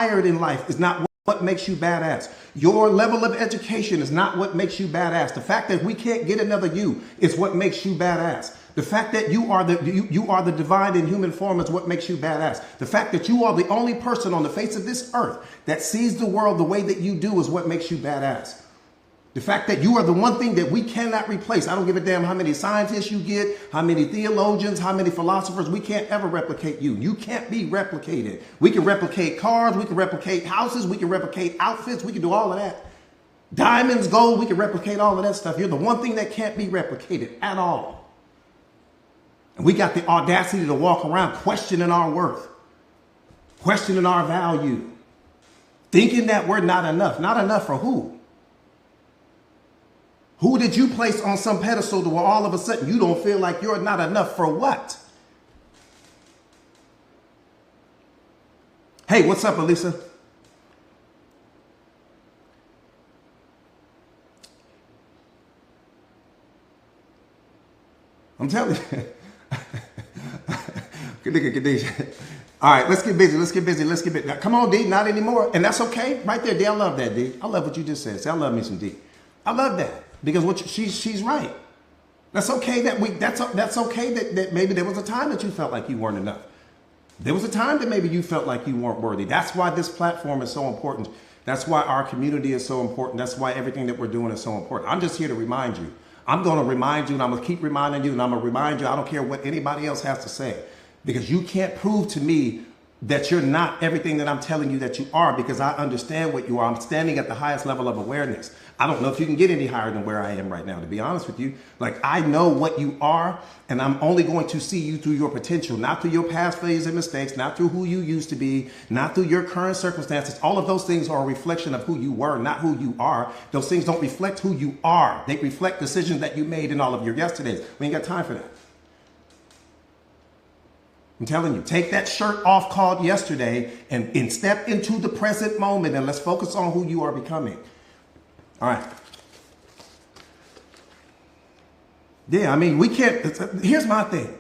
in life is not what makes you badass. Your level of education is not what makes you badass. The fact that we can't get another you is what makes you badass. The fact that you are the divine in human form is what makes you badass. The fact that you are the only person on the face of this earth that sees the world the way that you do is what makes you badass. The fact that you are the one thing that we cannot replace. I don't give a damn how many scientists you get, how many theologians, how many philosophers. We can't ever replicate you. You can't be replicated. We can replicate cars. We can replicate houses. We can replicate outfits. We can do all of that. Diamonds, gold. We can replicate all of that stuff. You're the one thing that can't be replicated at all. And we got the audacity to walk around questioning our worth, questioning our value, thinking that we're not enough. Not enough for who? Who did you place on some pedestal to where all of a sudden you don't feel like you're not enough for what? Hey, what's up, Elisa? I'm telling you. Good nigga, good day. All right, let's get busy. Let's get busy. Let's get busy. Now, come on, D, not anymore. And that's okay. Right there, D. I love that, D. I love what you just said. See, I love me some D. I love that. Because she's right. That's okay that's okay that maybe there was a time that you felt like you weren't enough. There was a time that maybe you felt like you weren't worthy. That's why this platform is so important. That's why our community is so important. That's why everything that we're doing is so important. I'm just here to remind you. I'm going to remind you, and I'm going to keep reminding you, and I'm going to remind you, I don't care what anybody else has to say, because you can't prove to me that you're not everything that I'm telling you that you are, because I understand what you are. I'm standing at the highest level of awareness. I don't know if you can get any higher than where I am right now, to be honest with you. Like, I know what you are, and I'm only going to see you through your potential, not through your past failures and mistakes, not through who you used to be, not through your current circumstances. All of those things are a reflection of who you were, not who you are. Those things don't reflect who you are. They reflect decisions that you made in all of your yesterdays. We ain't got time for that. I'm telling you, take that shirt off called yesterday and step into the present moment, and let's focus on who you are becoming. All right. Yeah, I mean, we can't, here's my thing.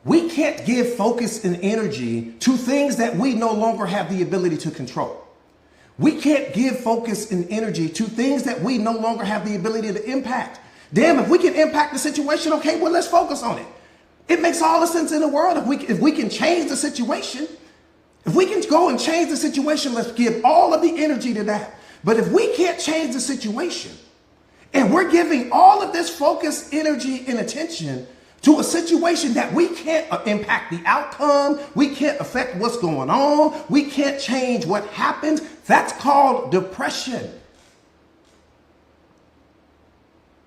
We can't give focus and energy to things that we no longer have the ability to control. We can't give focus and energy to things that we no longer have the ability to impact. Damn, if we can impact the situation, okay, well, let's focus on it. It makes all the sense in the world if we can change the situation. If we can go and change the situation, let's give all of the energy to that. But if we can't change the situation and we're giving all of this focus, energy, and attention to a situation that we can't impact the outcome, we can't affect what's going on, we can't change what happens, that's called depression.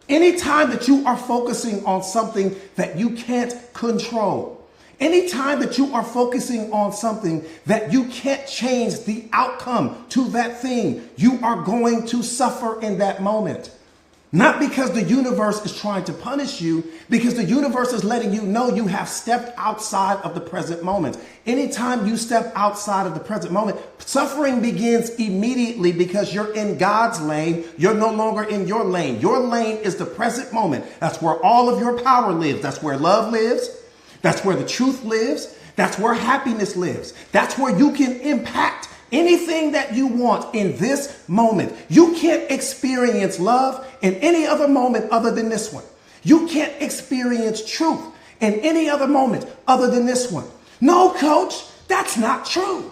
Anytime that you are focusing on something that you can't control, anytime that you are focusing on something that you can't change the outcome to that thing, you are going to suffer in that moment. Not because the universe is trying to punish you, because the universe is letting you know you have stepped outside of the present moment. Anytime you step outside of the present moment, suffering begins immediately because you're in God's lane. You're no longer in your lane. Your lane is the present moment. That's where all of your power lives. That's where love lives. That's where the truth lives. That's where happiness lives. That's where you can impact anything that you want in this moment. You can't experience love in any other moment other than this one. You can't experience truth in any other moment other than this one. No, coach, that's not true.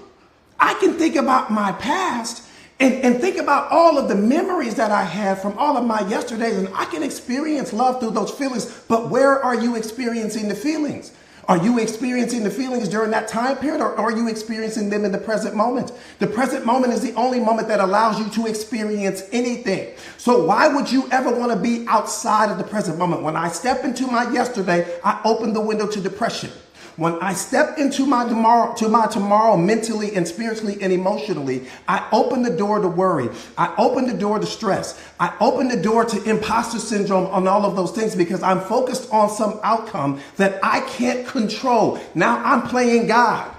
I can think about my past and think about all of the memories that I have from all of my yesterdays, and I can experience love through those feelings. But where are you experiencing the feelings? Are you experiencing the feelings during that time period, or are you experiencing them in the present moment? The present moment is the only moment that allows you to experience anything. So why would you ever want to be outside of the present moment? When I step into my yesterday, I open the window to depression. When I step into my tomorrow mentally and spiritually and emotionally, I open the door to worry. I open the door to stress. I open the door to imposter syndrome on all of those things because I'm focused on some outcome that I can't control. Now I'm playing God.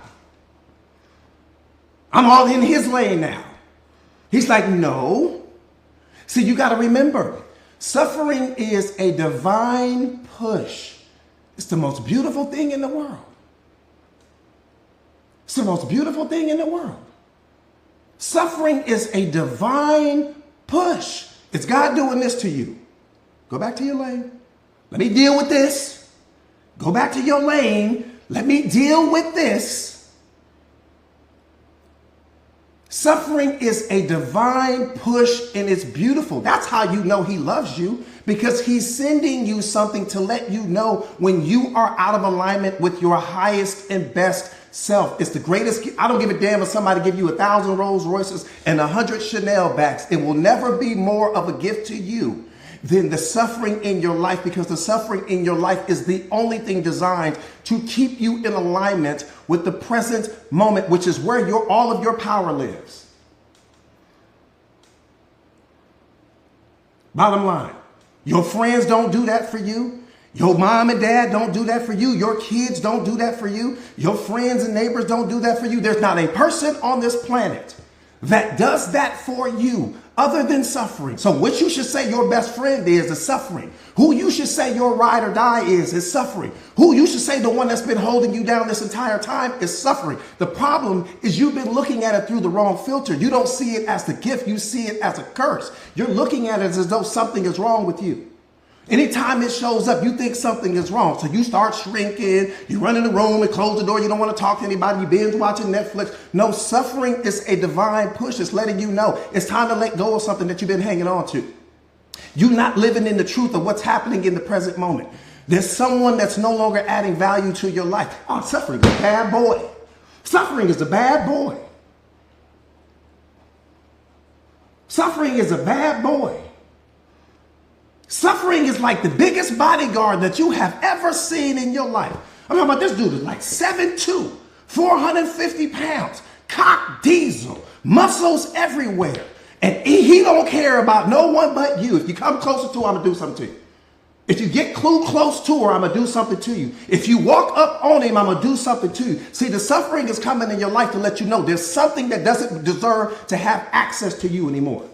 I'm all in his lane now. He's like, no. See, you got to remember, suffering is a divine push. It's the most beautiful thing in the world. It's the most beautiful thing in the world. Suffering is a divine push. It's God doing this to you. Go back to your lane. Let me deal with this. Go back to your lane. Let me deal with this. Suffering is a divine push and it's beautiful. That's how you know he loves you, because he's sending you something to let you know when you are out of alignment with your highest and best self. It's the greatest. I don't give a damn if somebody give you 1,000 Rolls Royces and 100 Chanel bags. It will never be more of a gift to you than the suffering in your life, because the suffering in your life is the only thing designed to keep you in alignment with the present moment, which is where all of your power lives. Bottom line, your friends don't do that for you. Your mom and dad don't do that for you. Your kids don't do that for you. Your friends and neighbors don't do that for you. There's not a person on this planet that does that for you other than suffering. So what you should say your best friend is suffering. Who you should say your ride or die is suffering. Who you should say the one that's been holding you down this entire time is suffering. The problem is you've been looking at it through the wrong filter. You don't see it as the gift. You see it as a curse. You're looking at it as though something is wrong with you. Anytime it shows up, you think something is wrong. So you start shrinking, you run in the room and close the door. You don't want to talk to anybody. You binge watching Netflix. No, suffering is a divine push. It's letting you know it's time to let go of something that you've been hanging on to. You're not living in the truth of what's happening in the present moment. There's someone that's no longer adding value to your life. Oh, suffering is a bad boy. Suffering is a bad boy. Suffering is a bad boy. Suffering is like the biggest bodyguard that you have ever seen in your life. I'm talking about this dude is like 7'2", 450 pounds, cock diesel, muscles everywhere. And he don't care about no one but you. If you come closer to her, I'm going to do something to you. If you get close to her, I'm going to do something to you. If you walk up on him, I'm going to do something to you. See, the suffering is coming in your life to let you know there's something that doesn't deserve to have access to you anymore.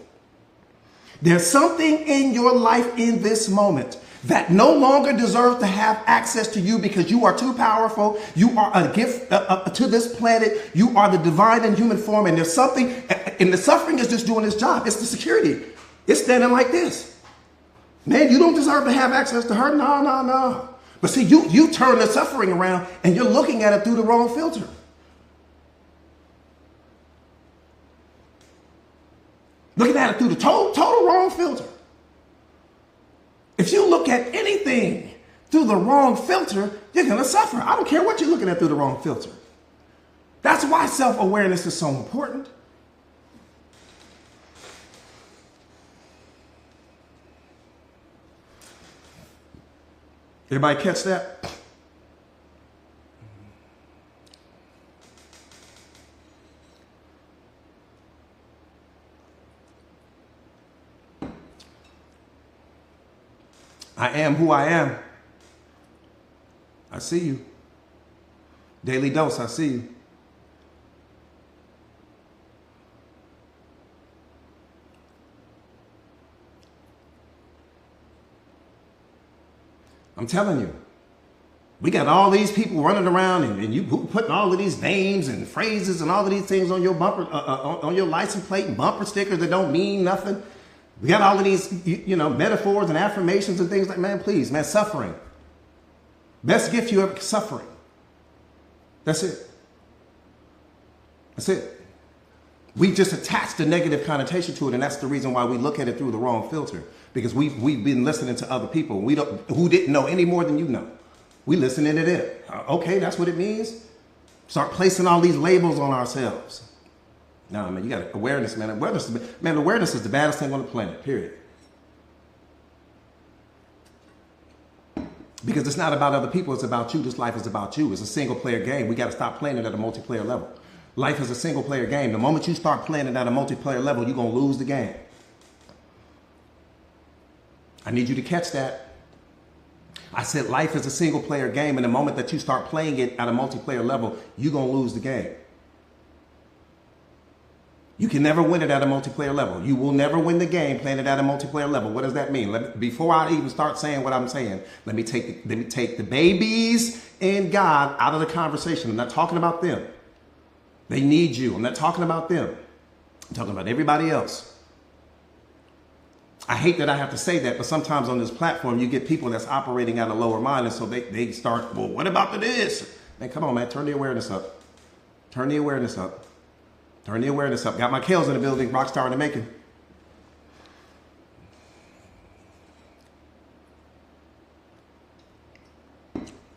There's something in your life in this moment that no longer deserves to have access to you because you are too powerful. You are a gift to this planet. You are the divine in human form. And there's something, and the suffering is just doing its job. It's the security. It's standing like this. Man, you don't deserve to have access to her. No. But see, you turn the suffering around and you're looking at it through the wrong filter. Looking at it through the total wrong filter. If you look at anything through the wrong filter, you're going to suffer. I don't care what you're looking at through the wrong filter. That's why self-awareness is so important. Everybody catch that? I am who I am. I see you. Daily Dose, I see you. I'm telling you, we got all these people running around and you putting all of these names and phrases and all of these things on your bumper, on your license plate and bumper stickers that don't mean nothing. We got all of these, metaphors and affirmations and things like, man, please, man, suffering. Best gift you ever, suffering. That's it. That's it. We just attached a negative connotation to it, and that's the reason why we look at it through the wrong filter. Because we've been listening to other people who didn't know any more than you know. We listening to them. Okay, that's what it means. Start placing all these labels on ourselves. No, man, you got awareness, man. Awareness is the baddest thing on the planet, period. Because it's not about other people, it's about you. This life is about you. It's a single player game. We got to stop playing it at a multiplayer level. Life is a single player game. The moment you start playing it at a multiplayer level, you're going to lose the game. I need you to catch that. I said life is a single player game, and the moment that you start playing it at a multiplayer level, you're going to lose the game. You can never win it at a multiplayer level. You will never win the game playing it at a multiplayer level. What does that mean? Before I even start saying what I'm saying, let me take the babies in God out of the conversation. I'm not talking about them. They need you. I'm not talking about them. I'm talking about everybody else. I hate that I have to say that, but sometimes on this platform, you get people that's operating at a lower mind. And so they start, well, what about this? Man, come on, man. Turn the awareness up. Turn the awareness up. Turn the awareness up. Got my Kales in the building. Rockstar in the making.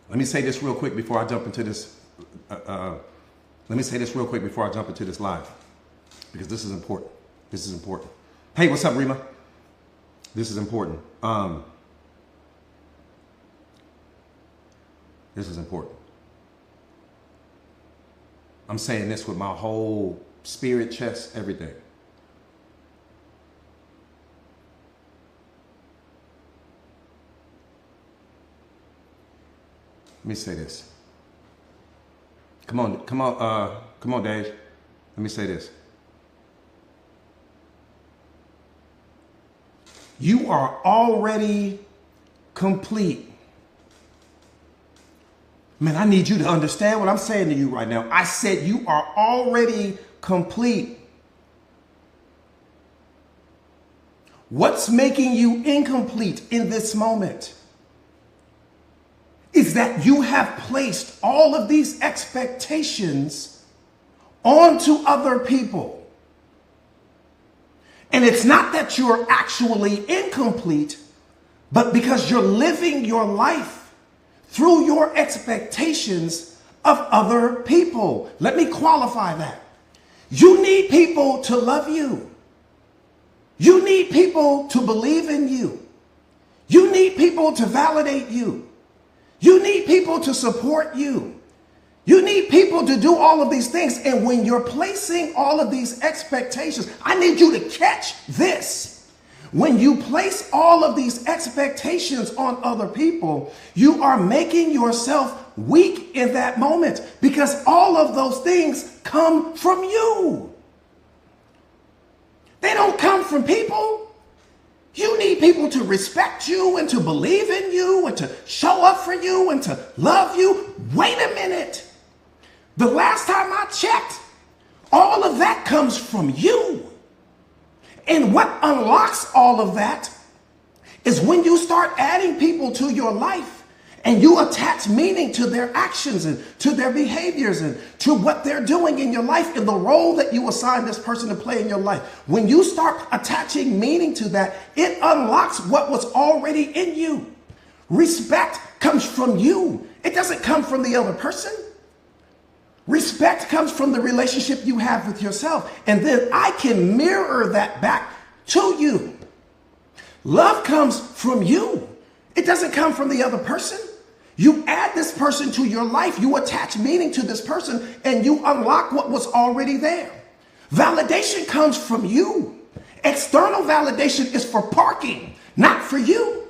Let me say this real quick before I jump into this. Let me say this real quick before I jump into this live, because this is important. This is important. Hey, what's up, Rima? This is important. This is important. I'm saying this with my whole spirit, chest, everything. Let me say this. Come on, Dave. Let me say this. You are already complete. Man, I need you to understand what I'm saying to you right now. I said you are already complete. What's making you incomplete in this moment is that you have placed all of these expectations onto other people. And it's not that you're actually incomplete, but because you're living your life through your expectations of other people. Let me qualify that. You need people to love you. You need people to believe in you. You need people to validate you. You need people to support you. You need people to do all of these things. And when you're placing all of these expectations, I need you to catch this. When you place all of these expectations on other people, you are making yourself weak in that moment, because all of those things come from you. They don't come from people. You need people to respect you and to believe in you and to show up for you and to love you. Wait a minute. The last time I checked, all of that comes from you. And what unlocks all of that is when you start adding people to your life and you attach meaning to their actions and to their behaviors and to what they're doing in your life and the role that you assign this person to play in your life. When you start attaching meaning to that, it unlocks what was already in you. Respect comes from you. It doesn't come from the other person. Respect comes from the relationship you have with yourself. And then I can mirror that back to you. Love comes from you. It doesn't come from the other person. You add this person to your life, you attach meaning to this person, and you unlock what was already there. Validation comes from you. External validation is for parking, not for you.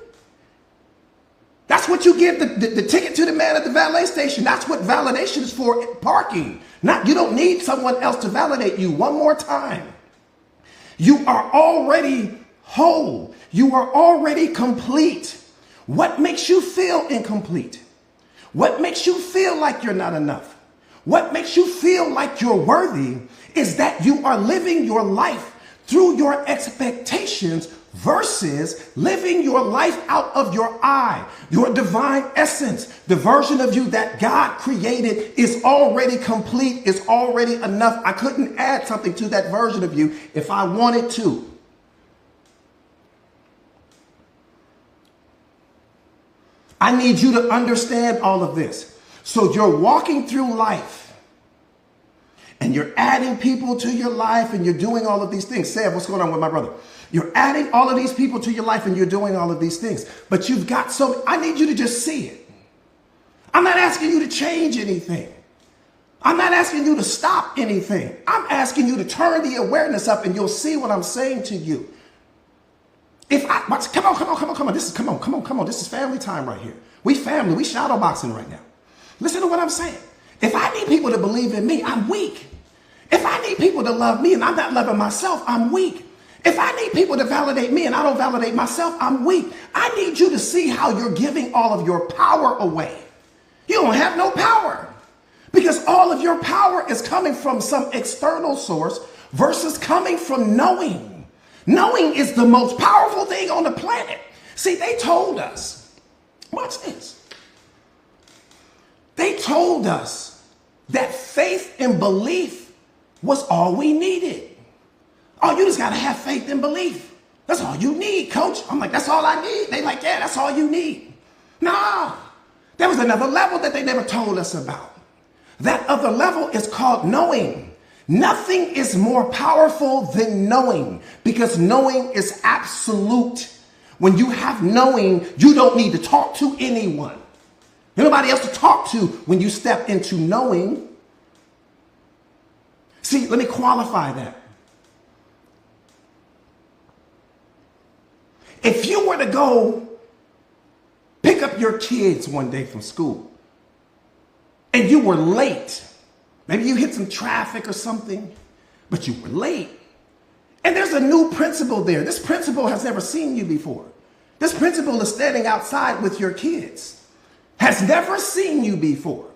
That's what you give the ticket to the man at the valet station. That's what validation is for, parking. You don't need someone else to validate you. One more time. You are already whole. You are already complete. What makes you feel incomplete? What makes you feel like you're not enough? What makes you feel like you're worthy is that you are living your life through your expectations versus living your life out of your I, your divine essence. The version of you that God created is already complete, is already enough. I couldn't add something to that version of you if I wanted to. I need you to understand all of this. So you're walking through life and you're adding people to your life and you're doing all of these things. Sam, what's going on with my brother? You're adding all of these people to your life and you're doing all of these things. But you've got I need you to just see it. I'm not asking you to change anything. I'm not asking you to stop anything. I'm asking you to turn the awareness up and you'll see what I'm saying to you. Come on. This is family time right here. We family. We shadow boxing right now. Listen to what I'm saying. If I need people to believe in me, I'm weak. If I need people to love me and I'm not loving myself, I'm weak. If I need people to validate me and I don't validate myself, I'm weak. I need you to see how you're giving all of your power away. You don't have no power because all of your power is coming from some external source versus coming from knowing. Knowing is the most powerful thing on the planet. See, they told us, watch this. They told us that faith and belief was all we needed. Oh, you just got to have faith and belief. That's all you need, coach. I'm like, that's all I need. They like, yeah, that's all you need. Nah, there was another level that they never told us about. That other level is called knowing. Nothing is more powerful than knowing, because knowing is absolute. When you have knowing, you don't need to talk to anyone. There's nobody else to talk to when you step into knowing. See, let me qualify that. If you were to go pick up your kids one day from school and you were late, maybe you hit some traffic or something, but you were late, and there's a new principal there. This principal has never seen you before. This principal is standing outside with your kids, has never seen you before.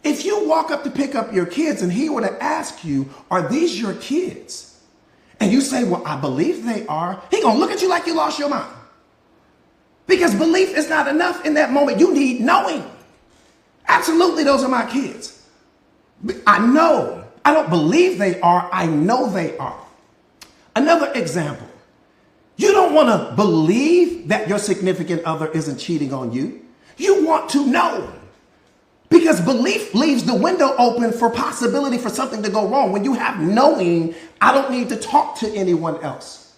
If you walk up to pick up your kids and he were to ask you, are these your kids? And you say, well, I believe they are. He gonna look at you like you lost your mind. Because belief is not enough in that moment. You need knowing. Absolutely, those are my kids. I know. I don't believe they are. I know they are. Another example. You don't want to believe that your significant other isn't cheating on you. You want to know. Because belief leaves the window open for possibility for something to go wrong. When you have knowing, I don't need to talk to anyone else.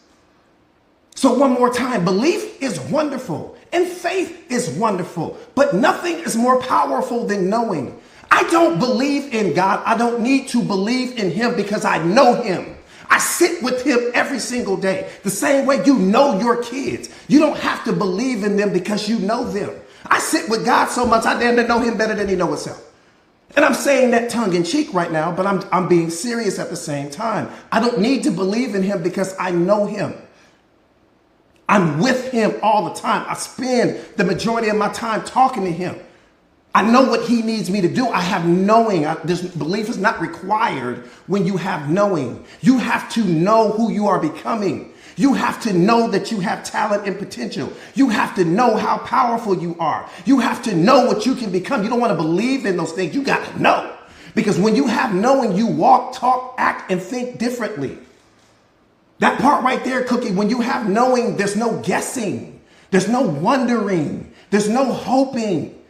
So one more time, belief is wonderful and faith is wonderful, but nothing is more powerful than knowing. I don't believe in God. I don't need to believe in him because I know him. I sit with him every single day. The same way you know your kids. You don't have to believe in them because you know them. I sit with God so much, I damn near know him better than he knows himself. And I'm saying that tongue in cheek right now, but I'm being serious at the same time. I don't need to believe in him because I know him. I'm with him all the time. I spend the majority of my time talking to him. I know what he needs me to do. I have knowing. This belief is not required when you have knowing. You have to know who you are becoming. You have to know that you have talent and potential. You have to know how powerful you are. You have to know what you can become. You don't want to believe in those things. You got to know. Because when you have knowing, you walk, talk, act, and think differently. That part right there, Cookie, when you have knowing, there's no guessing. There's no wondering. There's no hoping.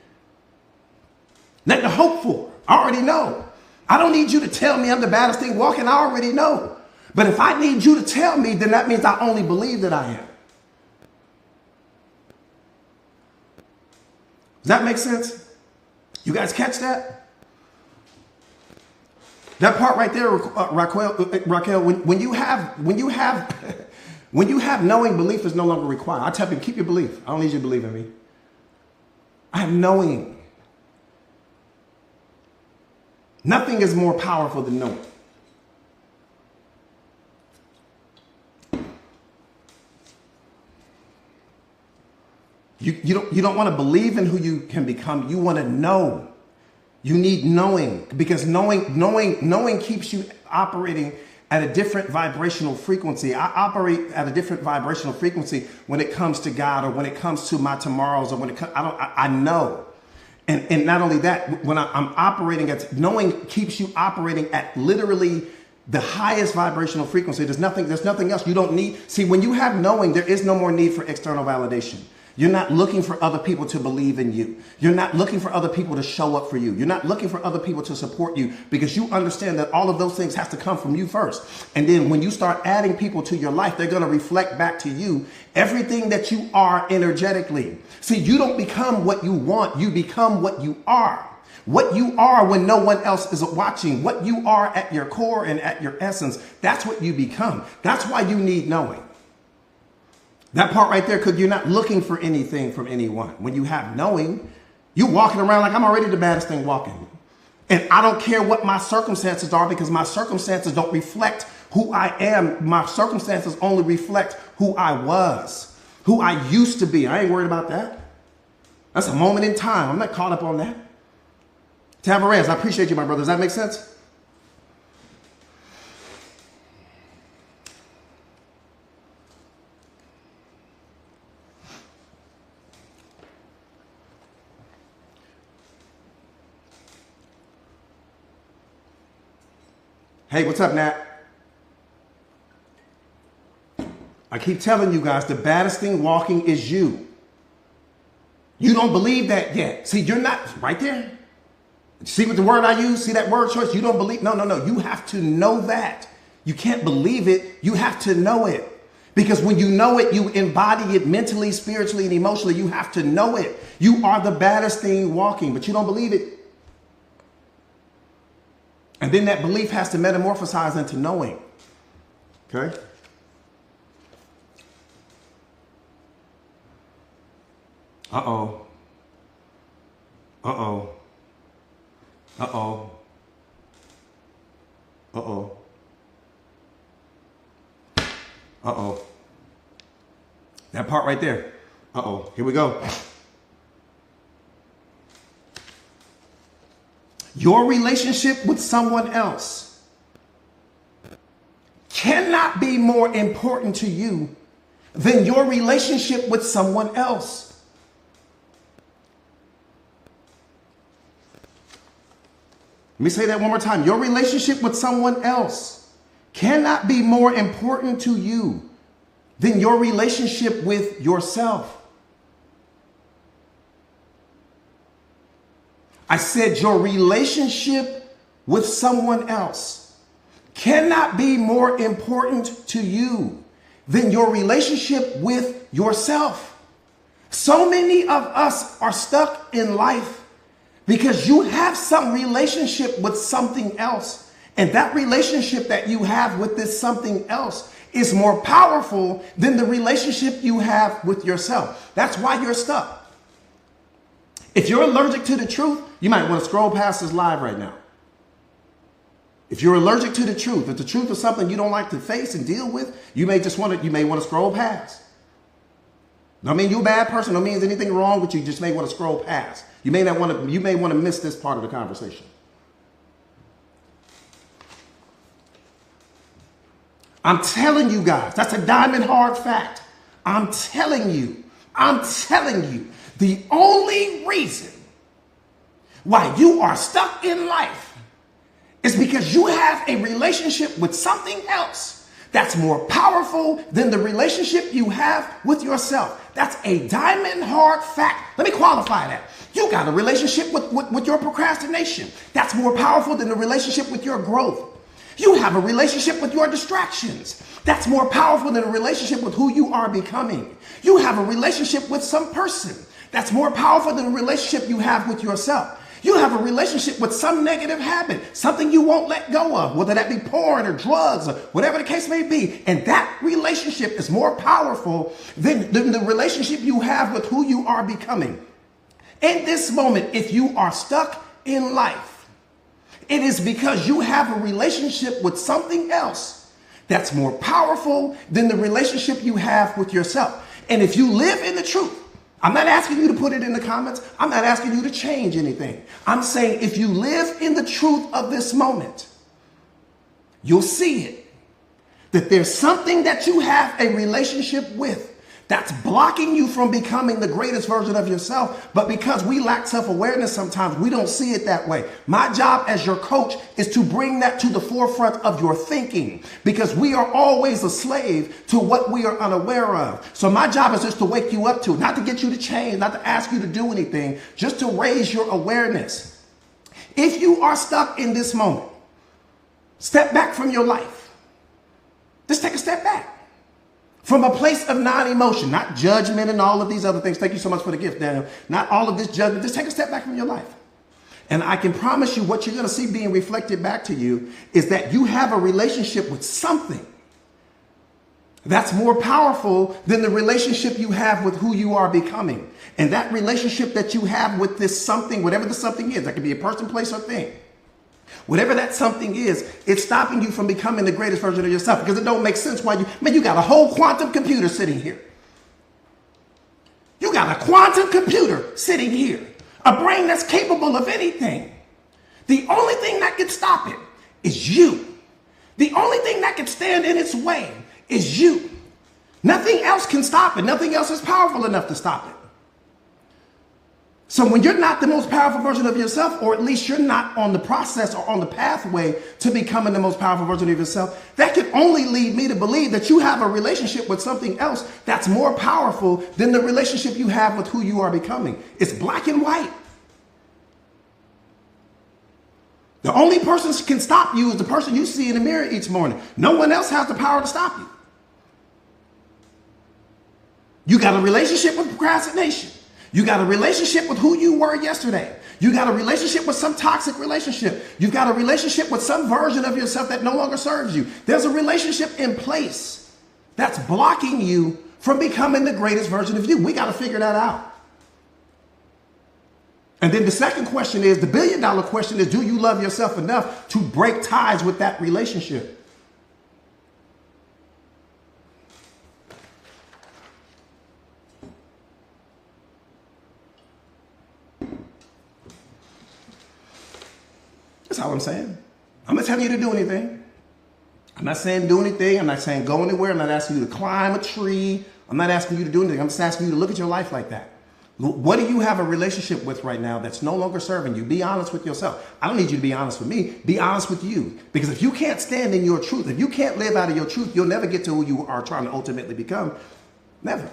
Nothing to hope for. I already know. I don't need you to tell me I'm the baddest thing walking. I already know. But if I need you to tell me, then that means I only believe that I am. Does that make sense? You guys catch that? That part right there, Raquel, when you have knowing, belief is no longer required. I tell people, keep your belief. I don't need you to believe in me. I have knowing. Nothing is more powerful than knowing. You don't want to believe in who you can become. You want to know. You need knowing, because knowing keeps you operating at a different vibrational frequency. I operate at a different vibrational frequency when it comes to God, or when it comes to my tomorrows, or when it comes, I know. And not only that, when I'm operating at, knowing keeps you operating at literally the highest vibrational frequency. There's nothing else you don't need. See, when you have knowing, there is no more need for external validation. You're not looking for other people to believe in you. You're not looking for other people to show up for you. You're not looking for other people to support you, because you understand that all of those things have to come from you first. And then when you start adding people to your life, they're going to reflect back to you everything that you are energetically. See, you don't become what you want. You become what you are. What you are when no one else is watching. What you are at your core and at your essence. That's what you become. That's why you need knowing. That part right there, because you're not looking for anything from anyone. When you have knowing, you're walking around like I'm already the baddest thing walking. And I don't care what my circumstances are, because my circumstances don't reflect who I am. My circumstances only reflect who I was, who I used to be. I ain't worried about that. That's a moment in time. I'm not caught up on that. Tavares, I appreciate you, my brother. Does that make sense? Hey, what's up, Nat? I keep telling you guys, the baddest thing walking is you. You don't believe that yet. See, you're not right there. See what the word I use? See that word choice? You don't believe? No. You have to know that. You can't believe it. You have to know it. Because when you know it, you embody it mentally, spiritually, and emotionally. You have to know it. You are the baddest thing walking, but you don't believe it. And then that belief has to metamorphosize into knowing. Okay? Uh-oh. Uh-oh. Uh-oh. Uh-oh. Uh-oh. That part right there. Uh-oh. Here we go. Your relationship with someone else cannot be more important to you than your relationship with someone else. Let me say that one more time. Your relationship with someone else cannot be more important to you than your relationship with yourself. I said your relationship with someone else cannot be more important to you than your relationship with yourself. So many of us are stuck in life because you have some relationship with something else. And that relationship that you have with this something else is more powerful than the relationship you have with yourself. That's why you're stuck. If you're allergic to the truth, you might want to scroll past this live right now. If you're allergic to the truth, if the truth is something you don't like to face and deal with, you may want to scroll past. Don't mean you're a bad person. Don't mean there's anything wrong with you. You just may want to scroll past. You may want to miss this part of the conversation. I'm telling you guys, that's a diamond hard fact. I'm telling you, the only reason why you are stuck in life is because you have a relationship with something else that's more powerful than the relationship you have with yourself. That's a diamond hard fact. Let me qualify that. You got a relationship with your procrastination. That's more powerful than the relationship with your growth. You have a relationship with your distractions. That's more powerful than a relationship with who you are becoming. You have a relationship with some person. That's more powerful than a relationship you have with yourself. You have a relationship with some negative habit, something you won't let go of, whether that be porn or drugs or whatever the case may be. And that relationship is more powerful than the relationship you have with who you are becoming. In this moment, if you are stuck in life, it is because you have a relationship with something else that's more powerful than the relationship you have with yourself. And if you live in the truth, I'm not asking you to put it in the comments. I'm not asking you to change anything. I'm saying if you live in the truth of this moment, you'll see it. That there's something that you have a relationship with that's blocking you from becoming the greatest version of yourself. But because we lack self-awareness sometimes, we don't see it that way. My job as your coach is to bring that to the forefront of your thinking, because we are always a slave to what we are unaware of. So my job is just to wake you up to it, not to get you to change, not to ask you to do anything, just to raise your awareness. If you are stuck in this moment, step back from your life. Just take a step back. From a place of non-emotion, not judgment and all of these other things. Thank you so much for the gift, Daniel. Not all of this judgment. Just take a step back from your life. And I can promise you what you're going to see being reflected back to you is that you have a relationship with something that's more powerful than the relationship you have with who you are becoming. And that relationship that you have with this something, whatever the something is, that could be a person, place, or thing. Whatever that something is, it's stopping you from becoming the greatest version of yourself, because it don't make sense why you got a whole quantum computer sitting here. You got a quantum computer sitting here, a brain that's capable of anything. The only thing that can stop it is you. The only thing that can stand in its way is you. Nothing else can stop it. Nothing else is powerful enough to stop it. So when you're not the most powerful version of yourself, or at least you're not on the process or on the pathway to becoming the most powerful version of yourself, that could only lead me to believe that you have a relationship with something else that's more powerful than the relationship you have with who you are becoming. It's black and white. The only person who can stop you is the person you see in the mirror each morning. No one else has the power to stop you. You got a relationship with procrastination. You got a relationship with who you were yesterday. You got a relationship with some toxic relationship. You've got a relationship with some version of yourself that no longer serves you. There's a relationship in place that's blocking you from becoming the greatest version of you. We got to figure that out. And then the second question is, the $1 billion question is, do you love yourself enough to break ties with that relationship? That's all I'm saying. I'm not telling you to do anything. I'm not saying do anything. I'm not saying go anywhere. I'm not asking you to climb a tree. I'm not asking you to do anything. I'm just asking you to look at your life like that. What do you have a relationship with right now that's no longer serving you? Be honest with yourself. I don't need you to be honest with me. Be honest with you. Because if you can't stand in your truth, if you can't live out of your truth, you'll never get to who you are trying to ultimately become. Never.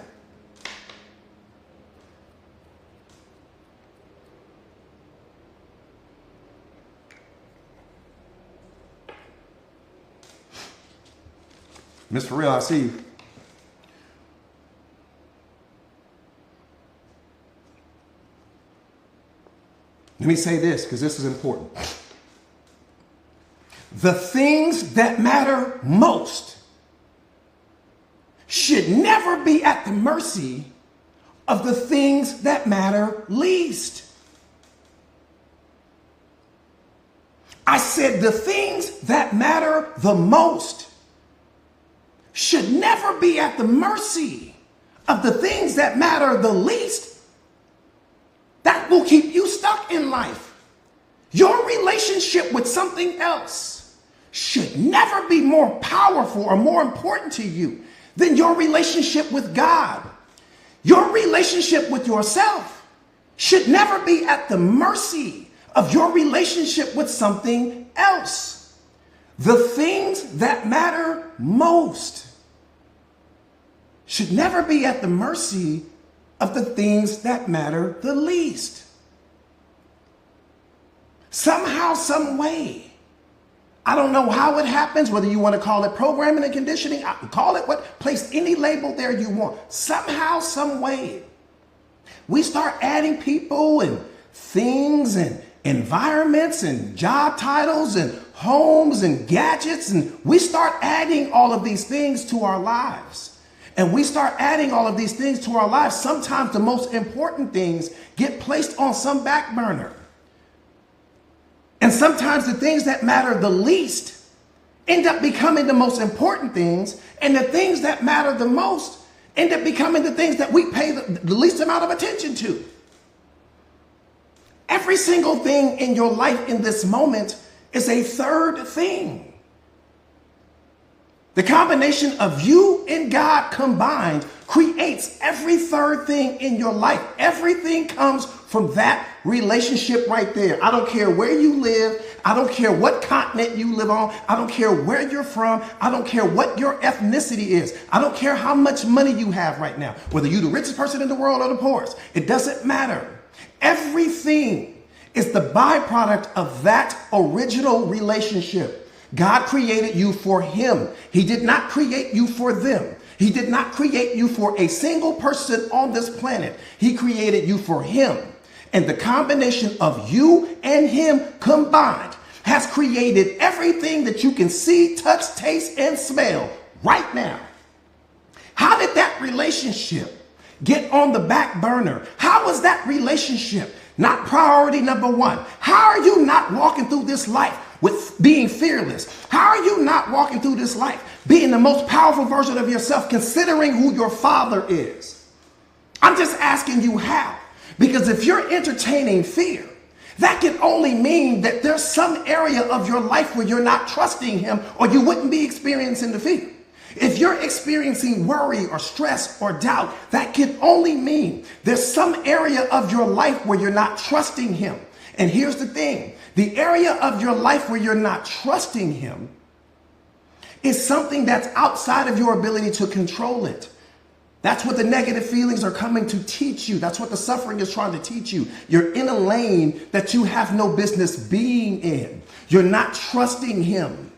Miss For Real, I see you. Let me say this, because this is important. The things that matter most should never be at the mercy of the things that matter least. I said the things that matter the most should never be at the mercy of the things that matter the least. That will keep you stuck in life. Your relationship with something else should never be more powerful or more important to you than your relationship with God. Your relationship with yourself should never be at the mercy of your relationship with something else. The things that matter most should never be at the mercy of the things that matter the least. Somehow, some way, I don't know how it happens, whether you want to call it programming and conditioning, call it what, place any label there you want. Somehow, some way, we start adding people and things and environments and job titles and homes and gadgets, and we start adding all of these things to our lives. And we start adding all of these things to our lives. Sometimes the most important things get placed on some back burner. And sometimes the things that matter the least end up becoming the most important things. And the things that matter the most end up becoming the things that we pay the least amount of attention to. Every single thing in your life in this moment is a third thing. The combination of you and God combined creates every third thing in your life. Everything comes from that relationship right there. I don't care where you live. I don't care what continent you live on. I don't care where you're from. I don't care what your ethnicity is. I don't care how much money you have right now, whether you're the richest person in the world or the poorest. It doesn't matter. Everything is the byproduct of that original relationship. God created you for him. He did not create you for them. He did not create you for a single person on this planet. He created you for him. And the combination of you and him combined has created everything that you can see, touch, taste, and smell right now. How did that relationship get on the back burner? How was that relationship not priority number one? How are you not walking through this life with being fearless? How are you not walking through this life being the most powerful version of yourself, considering who your father is? I'm just asking you how. Because if you're entertaining fear, that can only mean that there's some area of your life where you're not trusting him, or you wouldn't be experiencing the fear. If you're experiencing worry or stress or doubt, that can only mean there's some area of your life where you're not trusting him. And here's the thing, the area of your life where you're not trusting him is something that's outside of your ability to control it. That's what the negative feelings are coming to teach you. That's what the suffering is trying to teach you. You're in a lane that you have no business being in. You're not trusting him.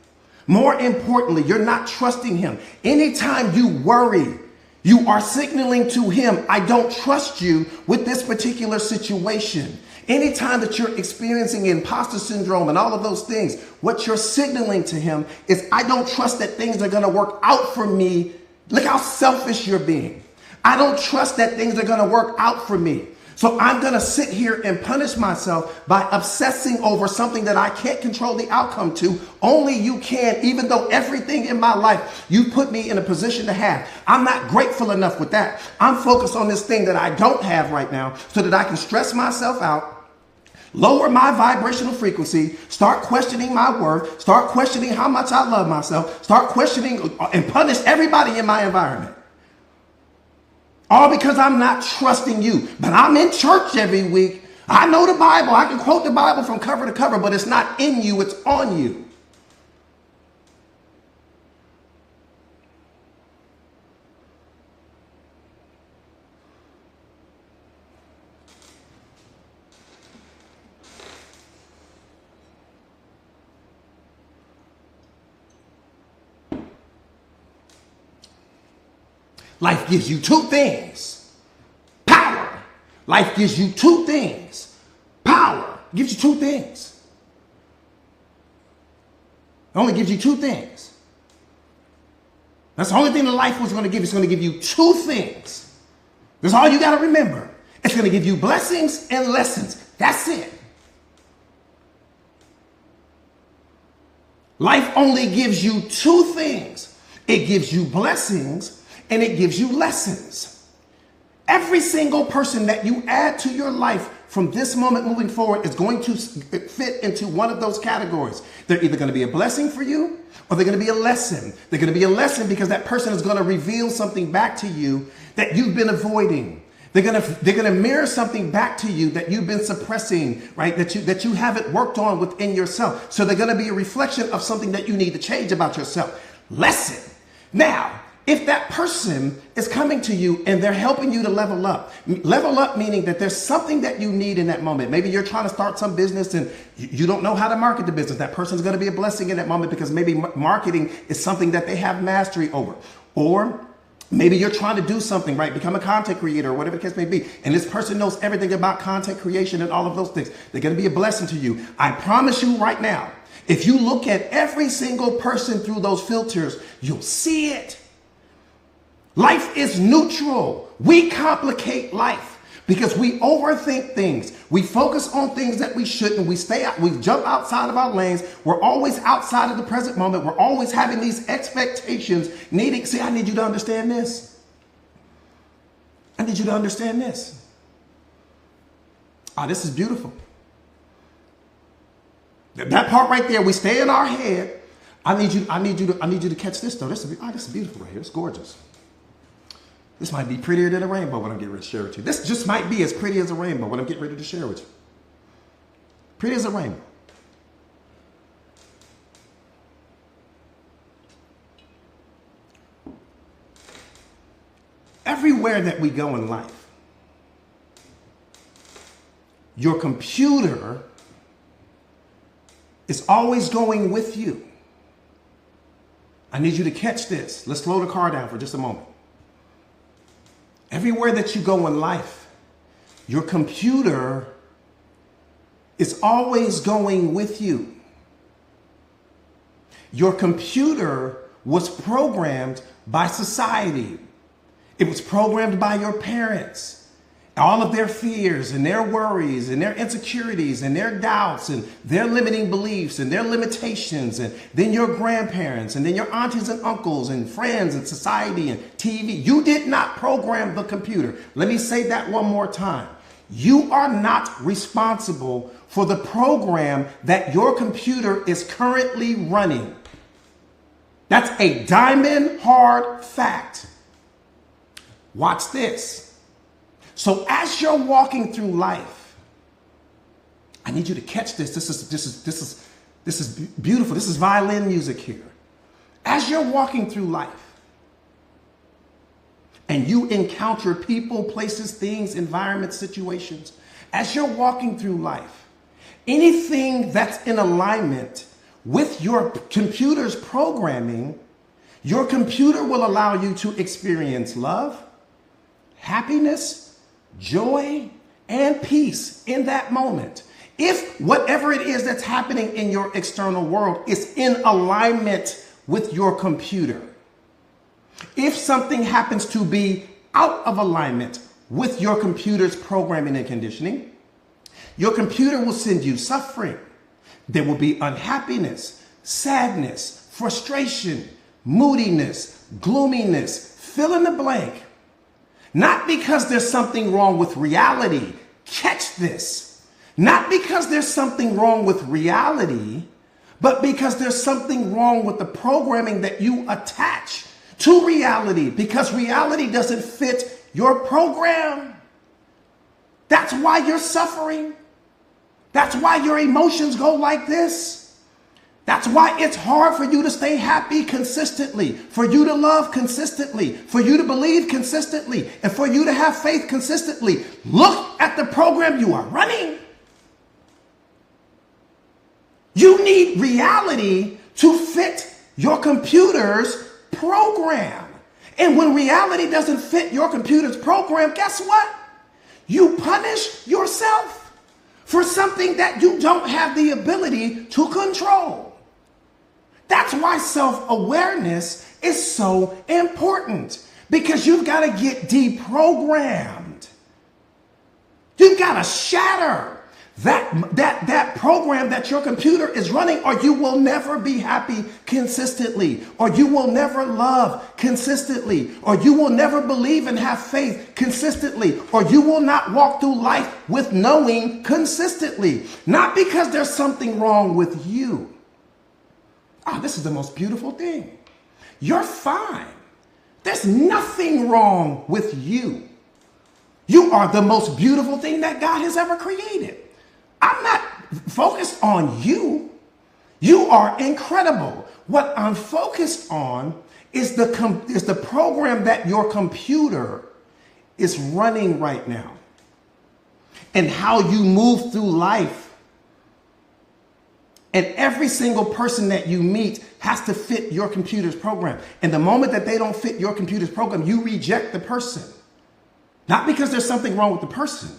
More importantly, you're not trusting him. Anytime you worry, you are signaling to him, I don't trust you with this particular situation. Anytime that you're experiencing imposter syndrome and all of those things, what you're signaling to him is, I don't trust that things are going to work out for me. Look how selfish you're being. I don't trust that things are going to work out for me. So I'm going to sit here and punish myself by obsessing over something that I can't control the outcome to. Only you can, even though everything in my life you put me in a position to have. I'm not grateful enough with that. I'm focused on this thing that I don't have right now so that I can stress myself out, lower my vibrational frequency, start questioning my worth, start questioning how much I love myself, start questioning and punish everybody in my environment. All because I'm not trusting you. But I'm in church every week. I know the Bible. I can quote the Bible from cover to cover, but it's not in you, it's on you. Life gives you two things. Power. Life gives you two things. Power. Gives you two things. It only gives you two things. That's the only thing that life was going to give. It's going to give you two things. That's all you got to remember. It's going to give you blessings and lessons. That's it. Life only gives you two things. It gives you blessings and it gives you lessons. Every single person that you add to your life from this moment moving forward is going to fit into one of those categories. They're either going to be a blessing for you or they're going to be a lesson. They're going to be a lesson because that person is going to reveal something back to you that you've been avoiding. They're going to mirror something back to you that you've been suppressing, right? That you haven't worked on within yourself. So they're going to be a reflection of something that you need to change about yourself. Lesson. Now, if that person is coming to you and they're helping you to level up meaning that there's something that you need in that moment. Maybe you're trying to start some business and you don't know how to market the business. That person's going to be a blessing in that moment because maybe marketing is something that they have mastery over. Or maybe you're trying to do something, right? Become a content creator or whatever the case may be. And this person knows everything about content creation and all of those things. They're going to be a blessing to you. I promise you right now, if you look at every single person through those filters, you'll see it. Life is neutral. We complicate life because we overthink things. We focus on things that we shouldn't. We jump outside of our lanes. We're always outside of the present moment. We're always having these expectations, see, I need you to understand this. I need you to understand this. Ah, this is beautiful. That part right there, we stay in our head. I need you to catch this though. This is beautiful right here. It's gorgeous. This might be prettier than a rainbow when I'm getting ready to share with you. This just might be as pretty as a rainbow when I'm getting ready to share with you. Pretty as a rainbow. Everywhere that we go in life, your computer is always going with you. I need you to catch this. Let's slow the car down for just a moment. Everywhere that you go in life, your computer is always going with you. Your computer was programmed by society. It was programmed by your parents. All of their fears and their worries and their insecurities and their doubts and their limiting beliefs and their limitations, and then your grandparents and then your aunties and uncles and friends and society and TV. You did not program the computer. Let me say that one more time. You are not responsible for the program that your computer is currently running. That's a diamond hard fact. Watch this. So as you're walking through life, I need you to catch this. This is beautiful. This is violin music here. As you're walking through life and you encounter people, places, things, environments, situations, as you're walking through life, anything that's in alignment with your computer's programming, your computer will allow you to experience love, happiness, joy, and peace in that moment. If whatever it is that's happening in your external world is in alignment with your computer. If something happens to be out of alignment with your computer's programming and conditioning, your computer will send you suffering. There will be unhappiness, sadness, frustration, moodiness, gloominess, fill in the blank. Not because there's something wrong with reality. Catch this. Not because there's something wrong with reality, but because there's something wrong with the programming that you attach to reality, because reality doesn't fit your program. That's why you're suffering. That's why your emotions go like this. That's why it's hard for you to stay happy consistently, for you to love consistently, for you to believe consistently, and for you to have faith consistently. Look at the program you are running. You need reality to fit your computer's program. And when reality doesn't fit your computer's program, guess what? You punish yourself for something that you don't have the ability to control. That's why self-awareness is so important, because you've got to get deprogrammed. You've got to shatter that program that your computer is running, or you will never be happy consistently, or you will never love consistently, or you will never believe and have faith consistently, or you will not walk through life with knowing consistently. Not because there's something wrong with you. Oh, this is the most beautiful thing. You're fine. There's nothing wrong with you. You are the most beautiful thing that God has ever created. I'm not focused on you. You are incredible. What I'm focused on is the program that your computer is running right now, and how you move through life. And every single person that you meet has to fit your computer's program. And the moment that they don't fit your computer's program, you reject the person. Not because there's something wrong with the person,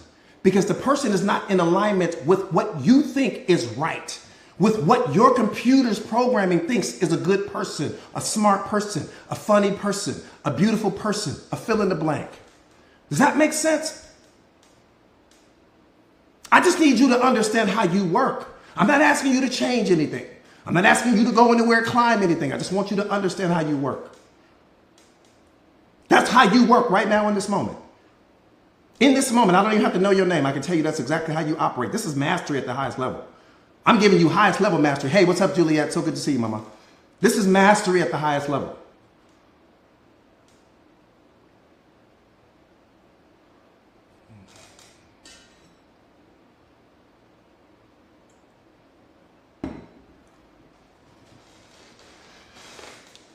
because the person is not in alignment with what you think is right, with what your computer's programming thinks is a good person, a smart person, a funny person, a beautiful person, a fill in the blank. Does that make sense? I just need you to understand how you work. I'm not asking you to change anything. I'm not asking you to go anywhere, climb anything. I just want you to understand how you work. That's how you work right now in this moment. In this moment, I don't even have to know your name. I can tell you that's exactly how you operate. This is mastery at the highest level. I'm giving you highest level mastery. Hey, what's up, Juliet? So good to see you, mama. This is mastery at the highest level.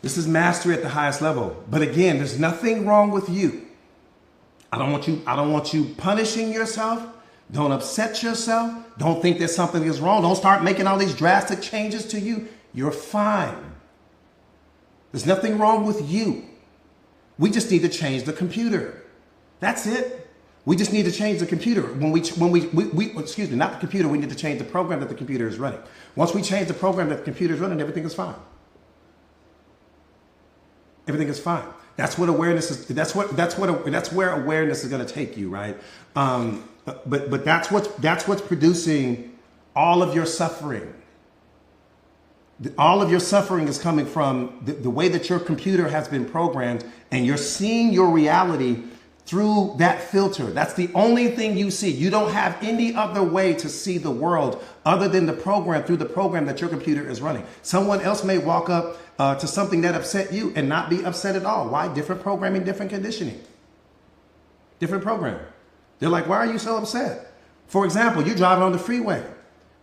This is mastery at the highest level. But again, there's nothing wrong with you. I don't want you punishing yourself. Don't upset yourself. Don't think that something is wrong. Don't start making all these drastic changes to you. You're fine. There's nothing wrong with you. We just need to change the computer. That's it. We just need to change the computer. Excuse me, not the computer. We need to change the program that the computer is running. Once we change the program that the computer is running, everything is fine. Everything is fine. That's what awareness is. That's where awareness is going to take you, right? But that's what's producing all of your suffering. All of your suffering is coming from the way that your computer has been programmed, and you're seeing your reality through that filter. That's the only thing you see. You don't have any other way to see the world other than the program, through the program that your computer is running. Someone else may walk up to something that upset you and not be upset at all. Why? Different programming, different conditioning. Different program. They're like, why are you so upset? For example, you're driving on the freeway,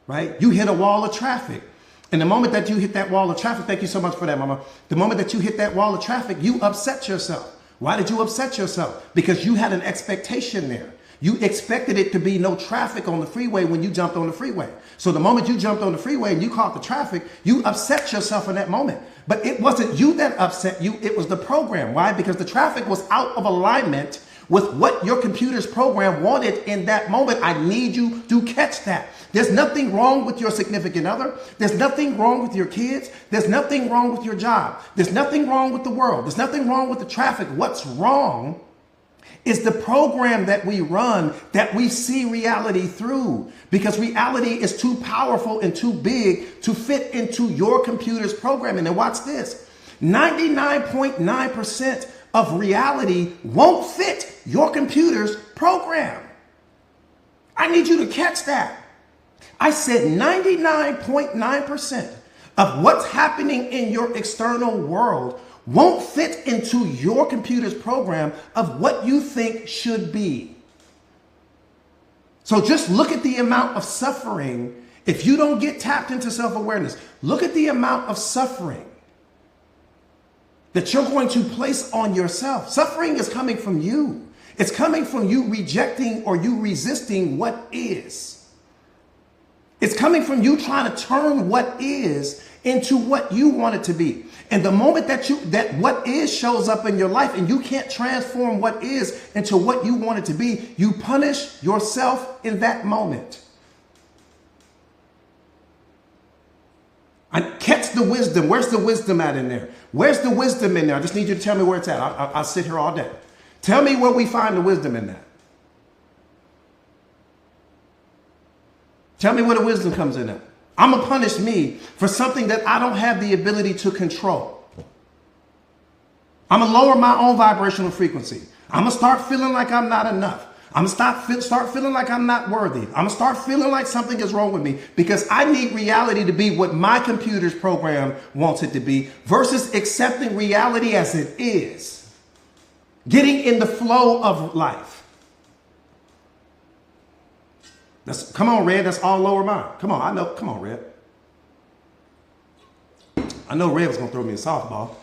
right? You hit a wall of traffic. And the moment that you hit that wall of traffic, thank you so much for that, mama. The moment that you hit that wall of traffic, you upset yourself. Why did you upset yourself? Because you had an expectation there. You expected it to be no traffic on the freeway when you jumped on the freeway. So the moment you jumped on the freeway and you caught the traffic, you upset yourself in that moment. But it wasn't you that upset you, it was the program. Why? Because the traffic was out of alignment with what your computer's program wanted in that moment. I need you to catch that. There's nothing wrong with your significant other. There's nothing wrong with your kids. There's nothing wrong with your job. There's nothing wrong with the world. There's nothing wrong with the traffic. What's wrong is the program that we run, that we see reality through, because reality is too powerful and too big to fit into your computer's programming. And watch this, 99.9% of reality won't fit your computer's program. I need you to catch that. I said 99.9% of what's happening in your external world won't fit into your computer's program of what you think should be. So just look at the amount of suffering. If you don't get tapped into self-awareness, look at the amount of suffering that you're going to place on yourself. Suffering is coming from you. It's coming from you rejecting or you resisting what is. It's coming from you trying to turn what is into what you want it to be. And the moment that what is shows up in your life and you can't transform what is into what you want it to be, you punish yourself in that moment. And catch the wisdom. Where's the wisdom at in there? Where's the wisdom in there? I just need you to tell me where it's at. I'll sit here all day. Tell me where we find the wisdom in that. Tell me where the wisdom comes in at. I'm going to punish me for something that I don't have the ability to control. I'm going to lower my own vibrational frequency. I'm going to start feeling like I'm not enough. I'm going to start feeling like I'm not worthy. I'm going to start feeling like something is wrong with me because I need reality to be what my computer's program wants it to be versus accepting reality as it is. Getting in the flow of life. Come on, Red. That's all lower mind. Come on. I know. Come on, Red. I know Red was going to throw me a softball.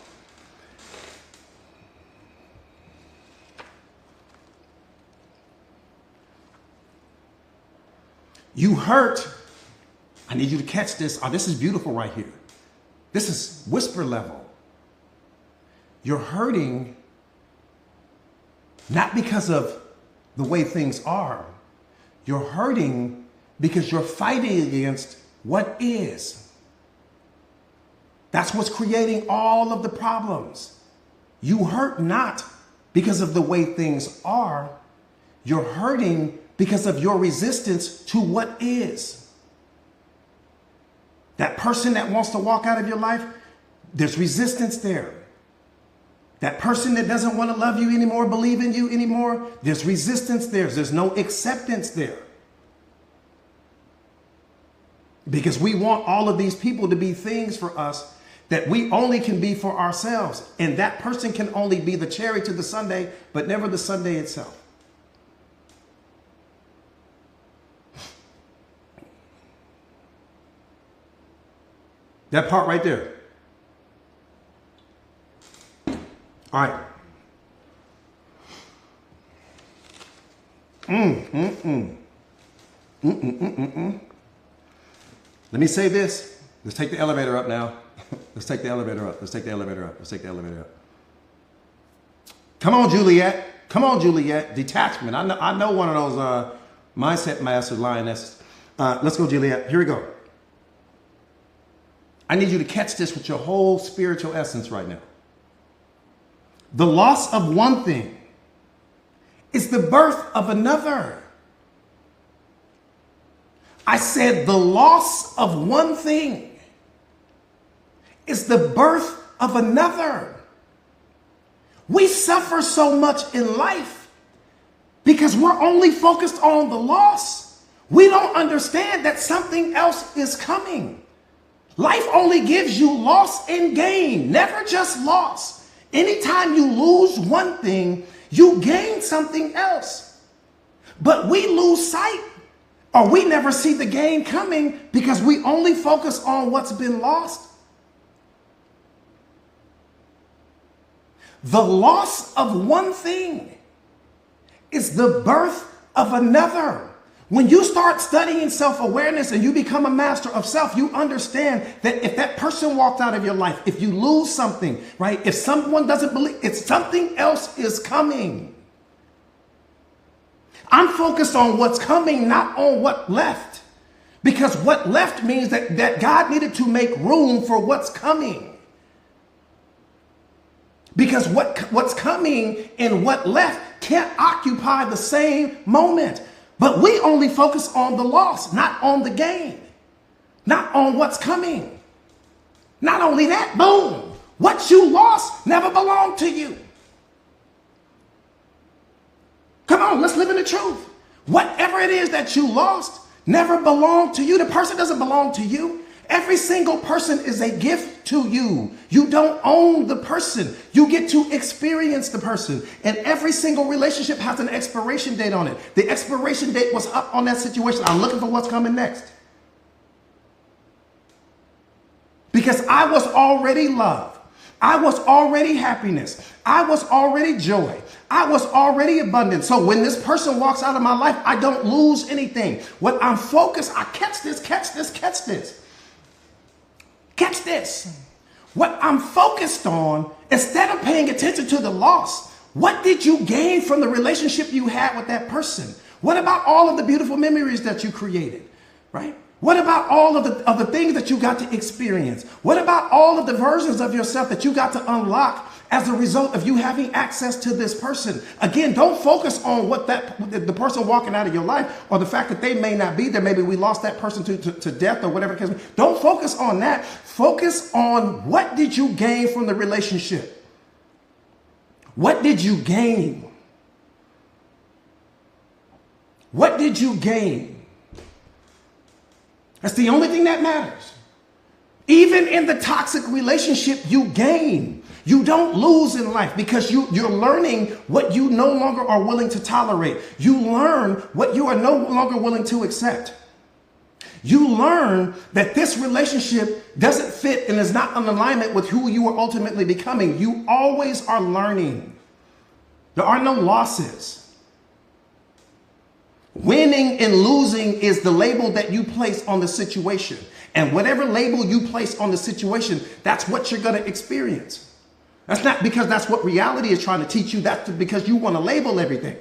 You hurt. I need you to catch this. Oh, this is beautiful right here. This is whisper level. You're hurting not because of the way things are. You're hurting because you're fighting against what is. That's what's creating all of the problems. You hurt not because of the way things are. You're hurting because of your resistance to what is. That person that wants to walk out of your life, there's resistance there. That person that doesn't want to love you anymore, believe in you anymore, there's resistance there. There's no acceptance there. Because we want all of these people to be things for us that we only can be for ourselves. And that person can only be the cherry to the sundae, but never the sundae itself. That part right there. All right. Let me say this. Let's take the elevator up now. Let's take the elevator up. Let's take the elevator up. Let's take the elevator up. Come on, Juliet. Come on, Juliet. Detachment. I know one of those mindset masters, lionesses. Let's go, Juliet. Here we go. I need you to catch this with your whole spiritual essence right now. The loss of one thing is the birth of another. I said the loss of one thing is the birth of another. We suffer so much in life because we're only focused on the loss. We don't understand that something else is coming. Life only gives you loss and gain, never just loss. Anytime you lose one thing, you gain something else. But we lose sight, or we never see the gain coming because we only focus on what's been lost. The loss of one thing is the birth of another. When you start studying self-awareness and you become a master of self, you understand that if that person walked out of your life, if you lose something, right? If someone doesn't believe, it's something else is coming. I'm focused on what's coming, not on what left. Because what left means that God needed to make room for what's coming. Because what's coming and what left can't occupy the same moment. But we only focus on the loss, not on the gain, not on what's coming. Not only that, boom, what you lost never belonged to you. Come on, let's live in the truth. Whatever it is that you lost never belonged to you. The person doesn't belong to you. Every single person is a gift to you. You don't own the person. You get to experience the person. And every single relationship has an expiration date on it. The expiration date was up on that situation. I'm looking for what's coming next. Because I was already love. I was already happiness. I was already joy. I was already abundant. So when this person walks out of my life, I don't lose anything. When I'm focused, I catch this, catch this, catch this. Catch this. What I'm focused on, instead of paying attention to the loss, what did you gain from the relationship you had with that person? What about all of the beautiful memories that you created, right? What about all of the things that you got to experience? What about all of the versions of yourself that you got to unlock as a result of you having access to this person? Again, don't focus on what the person walking out of your life or the fact that they may not be there. Maybe we lost that person to death or whatever. Don't focus on that. Focus on what did you gain from the relationship? What did you gain? What did you gain? That's the only thing that matters. Even in the toxic relationship, you gain. You don't lose in life because you're learning what you no longer are willing to tolerate. You learn what you are no longer willing to accept. You learn that this relationship doesn't fit and is not in alignment with who you are ultimately becoming. You always are learning. There are no losses. Winning and losing is the label that you place on the situation. And whatever label you place on the situation, that's what you're going to experience. That's not because that's what reality is trying to teach you. That's because you want to label everything.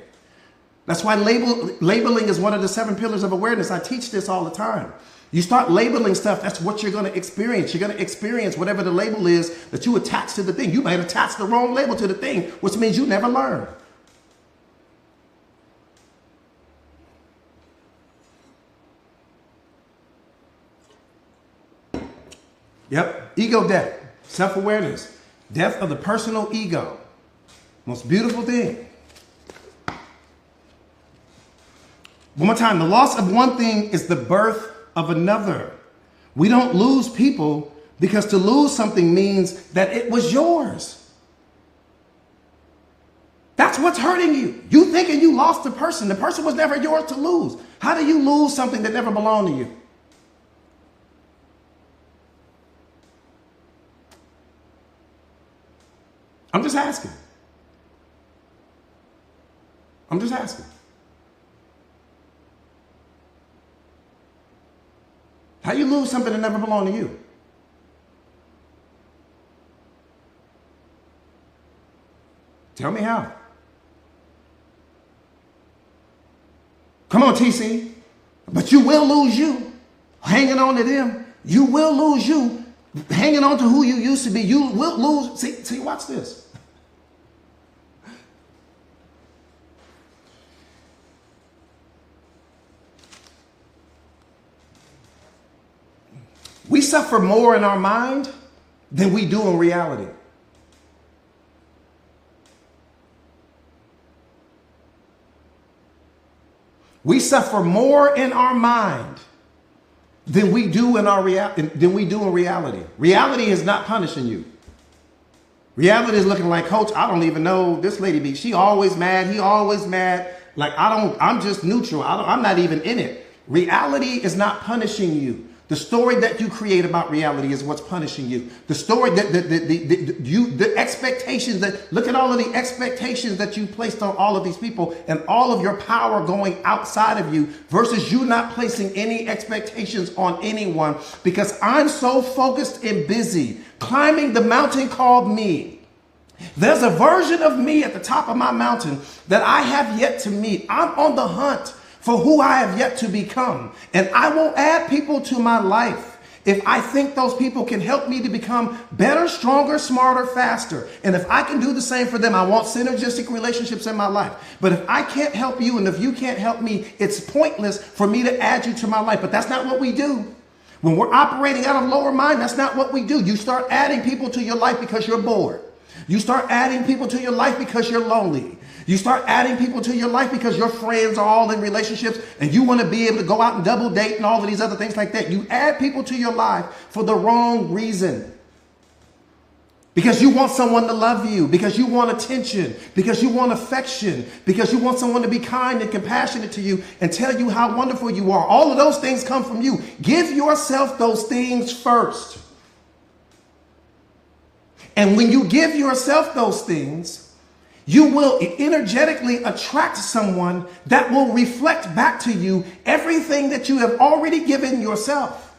That's why labeling is one of the 7 pillars of awareness. I teach this all the time. You start labeling stuff, that's what you're going to experience. You're going to experience whatever the label is that you attach to the thing. You might attach the wrong label to the thing, which means you never learn. Yep, ego death, self-awareness, death of the personal ego. Most beautiful thing. One more time, the loss of one thing is the birth of another. We don't lose people because to lose something means that it was yours. That's what's hurting you. You thinking you lost the person. The person was never yours to lose. How do you lose something that never belonged to you? I'm just asking. I'm just asking. How you lose something that never belonged to you? Tell me how. Come on, TC. But you will lose you hanging on to them. You will lose you hanging on to who you used to be. You will lose. See, watch this. We suffer more in our mind than we do in reality. We suffer more in our mind than we do in reality. Reality is not punishing you. Reality is looking like, Coach, I don't even know this lady. She always mad. He always mad. Like, I'm just neutral. I'm not even in it. Reality is not punishing you. The story that you create about reality is what's punishing you. The story that the expectations that, look at all of the expectations that you placed on all of these people and all of your power going outside of you versus you not placing any expectations on anyone, because I'm so focused and busy climbing the mountain called me. There's a version of me at the top of my mountain that I have yet to meet. I'm on the hunt for who I have yet to become. And I won't add people to my life if I think those people can help me to become better, stronger, smarter, faster. And if I can do the same for them, I want synergistic relationships in my life. But if I can't help you and if you can't help me, it's pointless for me to add you to my life. But that's not what we do. When we're operating out of lower mind, that's not what we do. You start adding people to your life because you're bored. You start adding people to your life because you're lonely. You start adding people to your life because your friends are all in relationships and you want to be able to go out and double date and all of these other things like that. You add people to your life for the wrong reason. Because you want someone to love you, because you want attention, because you want affection, because you want someone to be kind and compassionate to you and tell you how wonderful you are. All of those things come from you. Give yourself those things first. And when you give yourself those things, you will energetically attract someone that will reflect back to you everything that you have already given yourself.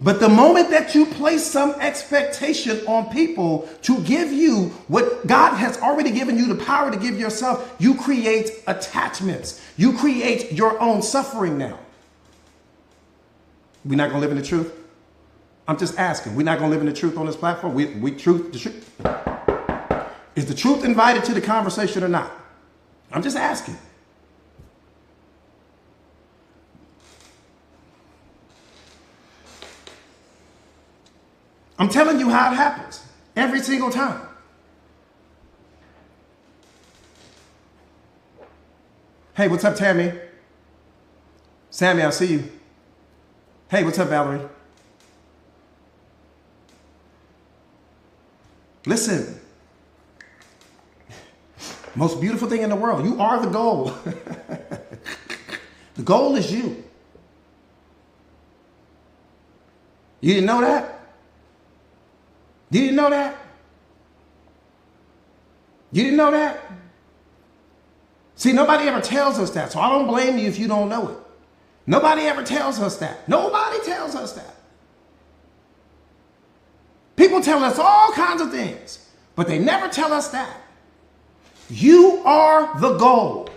But the moment that you place some expectation on people to give you what God has already given you the power to give yourself, you create attachments. You create your own suffering now. We're not going to live in the truth? I'm just asking. We're not going to live in the truth on this platform? The truth. Is the truth invited to the conversation or not? I'm just asking. I'm telling you how it happens every single time. Hey, what's up, Tammy? Sammy, I see you. Hey, what's up, Valerie? Listen, most beautiful thing in the world, you are the goal. The goal is you. You didn't know that? You didn't know that? You didn't know that? See, nobody ever tells us that, so I don't blame you if you don't know it. Nobody ever tells us that. Nobody tells us that. People tell us all kinds of things, but they never tell us that. You are the goal.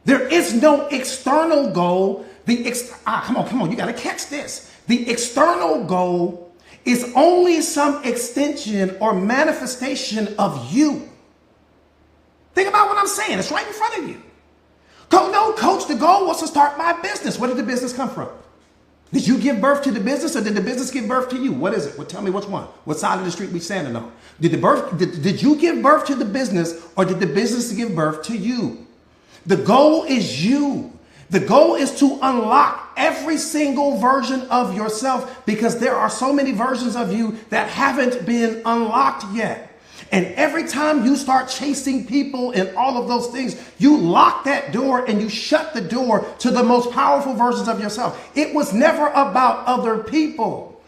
There is no external goal. Come on, you got to catch this. The external goal is only some extension or manifestation of you. Think about what I'm saying. It's right in front of you. No, Coach, the goal was to start my business. Where did the business come from? Did you give birth to the business or did the business give birth to you? What is it? Well, tell me which one. What side of the street we standing on? Did you give birth to the business or did the business give birth to you? The goal is you. The goal is to unlock every single version of yourself because there are so many versions of you that haven't been unlocked yet. And every time you start chasing people and all of those things, you lock that door and you shut the door to the most powerful versions of yourself. It was never about other people.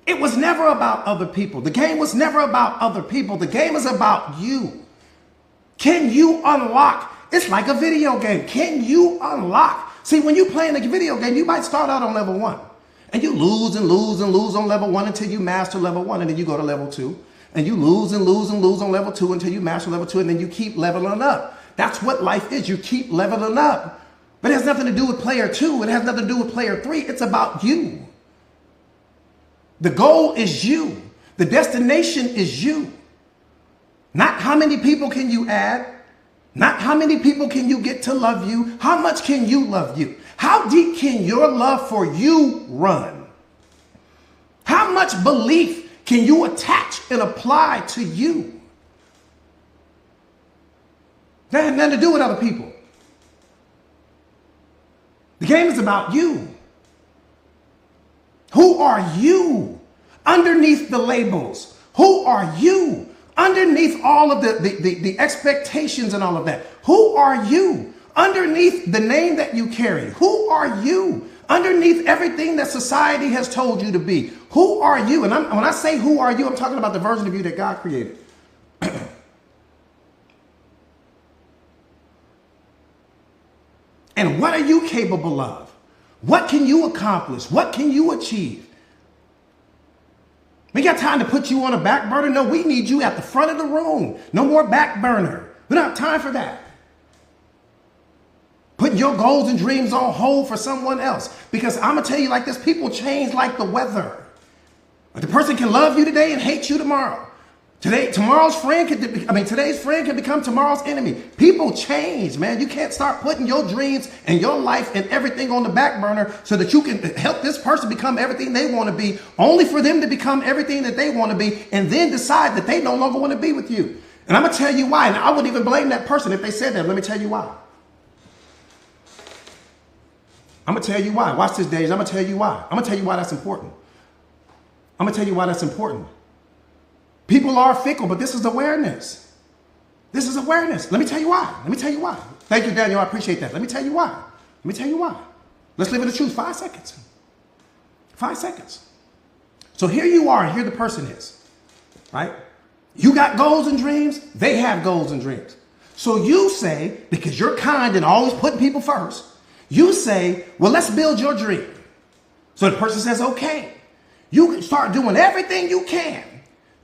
It was never about other people. The game was never about other people. The game is about you. Can you unlock? It's like a video game. Can you unlock? See, when you're playing a video game, you might start out on level 1. And you lose and lose and lose on level 1 until you master level 1. And then you go to level 2. And you lose and lose and lose on level 2 until you master level 2. And then you keep leveling up. That's what life is. You keep leveling up. But it has nothing to do with player 2. It has nothing to do with player 3. It's about you. The goal is you. The destination is you. Not how many people can you add. Not how many people can you get to love you. How much can you love you? How deep can your love for you run? How much belief can you? can you attach and apply to you? The goal is you. The destination is you. Not how many people can you add. Not how many people can you get to love you. How much can you love for you run? How much belief can you attach and apply to you? The goal is you. The destination is you. Not how many people can you add. Not how many people can you get to love you. How much can you love for you run? How much belief can you attach and apply to you? That had nothing to do with other people. The game is about you. Who are you underneath the labels? Who are you underneath all of the expectations and all of that? Who are you underneath the name that you carry? Who are you underneath everything that society has told you to be? Who are you? And when I say who are you, I'm talking about the version of you that God created. And what are you capable of? What can you accomplish? What can you achieve? We got time to put you on a back burner? No, we need you at the front of the room. No more back burner. We don't have time for that. Putting your goals and dreams on hold for someone else. Because I'm going to tell you like this, people change like the weather. The person can love you today and hate you tomorrow. Today's friend can become tomorrow's enemy. People change, man. You can't start putting your dreams and your life and everything on the back burner so that you can help this person become everything they want to be, only for them to become everything that they want to be, and then decide that they no longer want to be with you. And I'm going to tell you why. And I wouldn't even blame that person if they said that. Let me tell you why. I'm going to tell you why. Watch this, Dave. I'm going to tell you why. I'm going to tell you why that's important. I'm going to tell you why that's important. People are fickle, but this is awareness. This is awareness. Let me tell you why. Let me tell you why. Thank you, Daniel. I appreciate that. Let me tell you why. Let me tell you why. Let's live in the truth. 5 seconds. 5 seconds. So here you are, and here the person is, right? You got goals and dreams. They have goals and dreams. So you say, because you're kind and always putting people first, you say, well, let's build your dream. So the person says, okay. You can start doing everything you can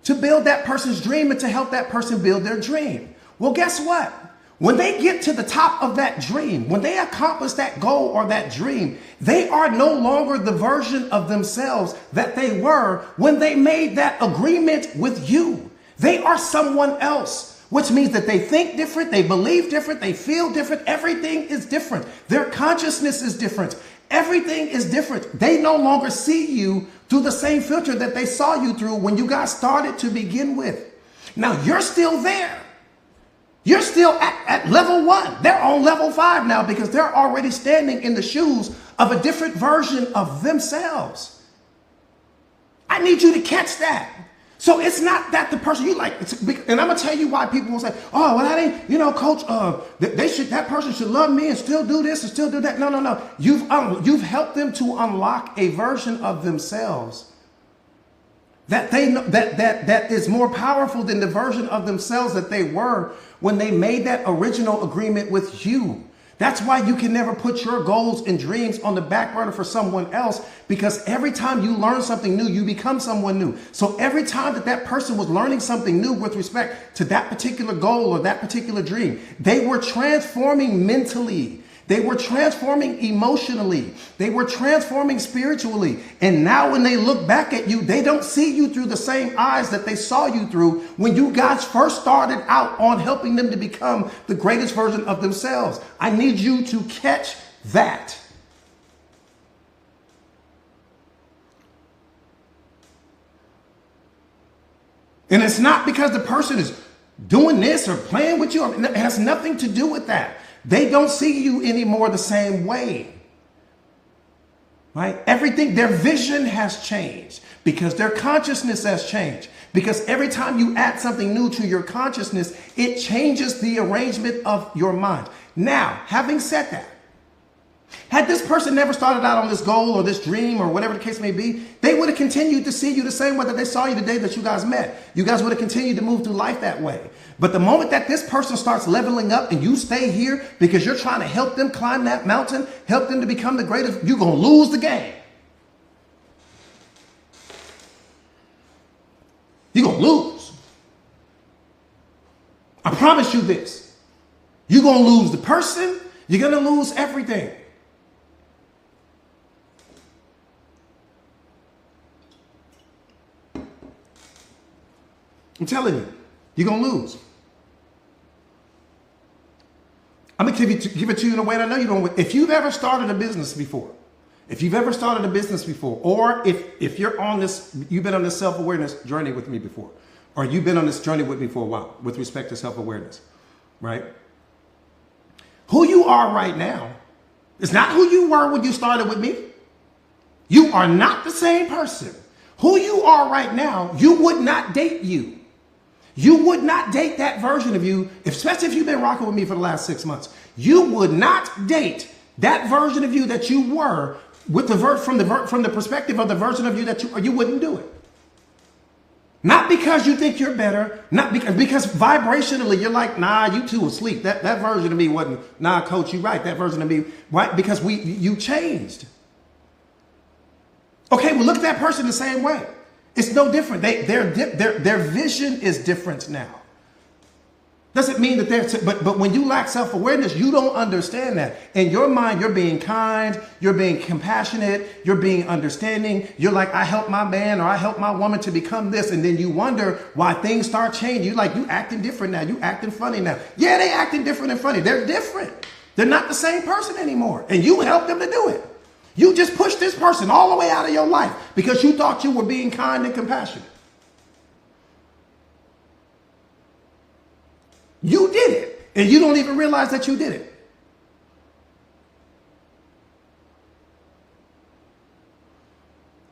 to build that person's dream and to help that person build their dream. Well, guess what? When they get to the top of that dream, when they accomplish that goal or that dream, they are no longer the version of themselves that they were when they made that agreement with you. They are someone else, which means that they think different, they believe different, they feel different. Everything is different. Their consciousness is different. Everything is different. They no longer see you through the same filter that they saw you through when you got started to begin with. Now you're still there. You're still at level 1. They're on level 5 now because they're already standing in the shoes of a different version of themselves. I need you to catch that. So it's not that the person you like, and I'm gonna tell you why people will say, "Oh, well, that ain't, coach. That person should love me and still do this and still do that." No. You've helped them to unlock a version of themselves that they know that is more powerful than the version of themselves that they were when they made that original agreement with you. That's why you can never put your goals and dreams on the back burner for someone else, because every time you learn something new, you become someone new. So every time that person was learning something new with respect to that particular goal or that particular dream, they were transforming mentally. They were transforming emotionally. They were transforming spiritually. And now when they look back at you, they don't see you through the same eyes that they saw you through when you guys first started out on helping them to become the greatest version of themselves. I need you to catch that. And it's not because the person is doing this or playing with you. It has nothing to do with that. They don't see you anymore the same way, right? Everything, their vision has changed because their consciousness has changed. Because every time you add something new to your consciousness, it changes the arrangement of your mind. Now, having said that, had this person never started out on this goal or this dream or whatever the case may be, they would have continued to see you the same way that they saw you the day that you guys met. You guys would have continued to move through life that way. But the moment that this person starts leveling up and you stay here because you're trying to help them climb that mountain, help them to become the greatest, you're going to lose the game. You're going to lose. I promise you this. You're going to lose the person. You're going to lose everything. I'm telling you, you're going to lose. I'm going to give it to you in a way that I know you don't. If you've ever started a business before, or if you're on this, you've been on this self-awareness journey with me before, or you've been on this journey with me for a while with respect to self-awareness, right? Who you are right now is not who you were when you started with me. You are not the same person. Who you are right now, you would not date you. You would not date that version of you, especially if you've been rocking with me for the last 6 months. You would not date that version of you that you were with from the perspective of the version of you that you wouldn't do it. Not because you think you're better, not because vibrationally you're like, nah, you two asleep. That version of me wasn't, nah, coach, you right. That version of me, right? Because you changed. Okay, well, look at that person the same way. It's no different. Their vision is different now. Doesn't mean that but when you lack self-awareness, you don't understand that. In your mind, you're being kind, you're being compassionate, you're being understanding. You're like, I help my man or I help my woman to become this. And then you wonder why things start changing. You like, you acting different now. You acting funny now. Yeah, they acting different and funny. They're different. They're not the same person anymore. And you help them to do it. You just pushed this person all the way out of your life because you thought you were being kind and compassionate. You did it, and you don't even realize that you did it.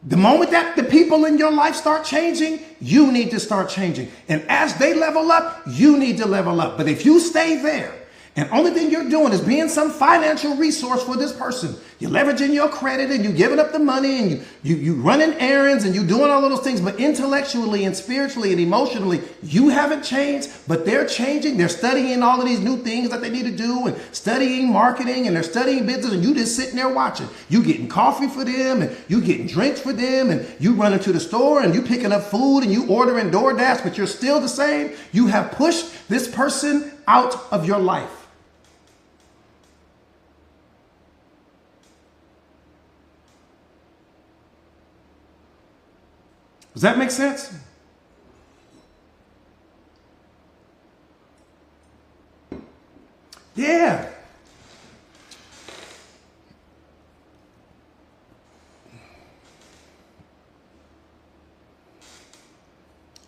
The moment that the people in your life start changing, you need to start changing. And as they level up, you need to level up. But if you stay there, and only thing you're doing is being some financial resource for this person. You're leveraging your credit and you're giving up the money and you running errands and you doing all of those things. But intellectually and spiritually and emotionally, you haven't changed, but they're changing. They're studying all of these new things that they need to do and studying marketing and they're studying business and you just sitting there watching. You getting coffee for them and you getting drinks for them and you running to the store and you picking up food and you ordering DoorDash, but you're still the same. You have pushed this person out of your life. Does that make sense? Yeah.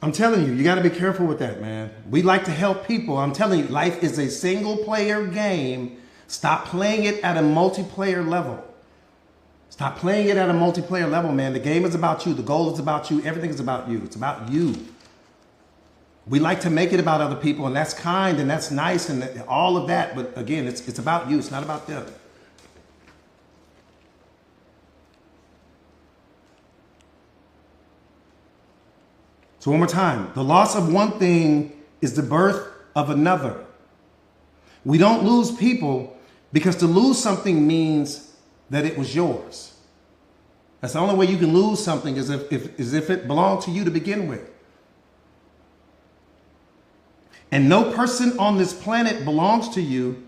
I'm telling you, you got to be careful with that, man. We like to help people. I'm telling you, life is a single player game. Stop playing it at a multiplayer level. Stop playing it at a multiplayer level, man. The game is about you. The goal is about you. Everything is about you. It's about you. We like to make it about other people, and that's kind and that's nice and all of that. But again, it's about you. It's not about them. So one more time. The loss of one thing is the birth of another. We don't lose people because to lose something means that it was yours. That's the only way you can lose something is if it belonged to you to begin with. And no person on this planet belongs to you,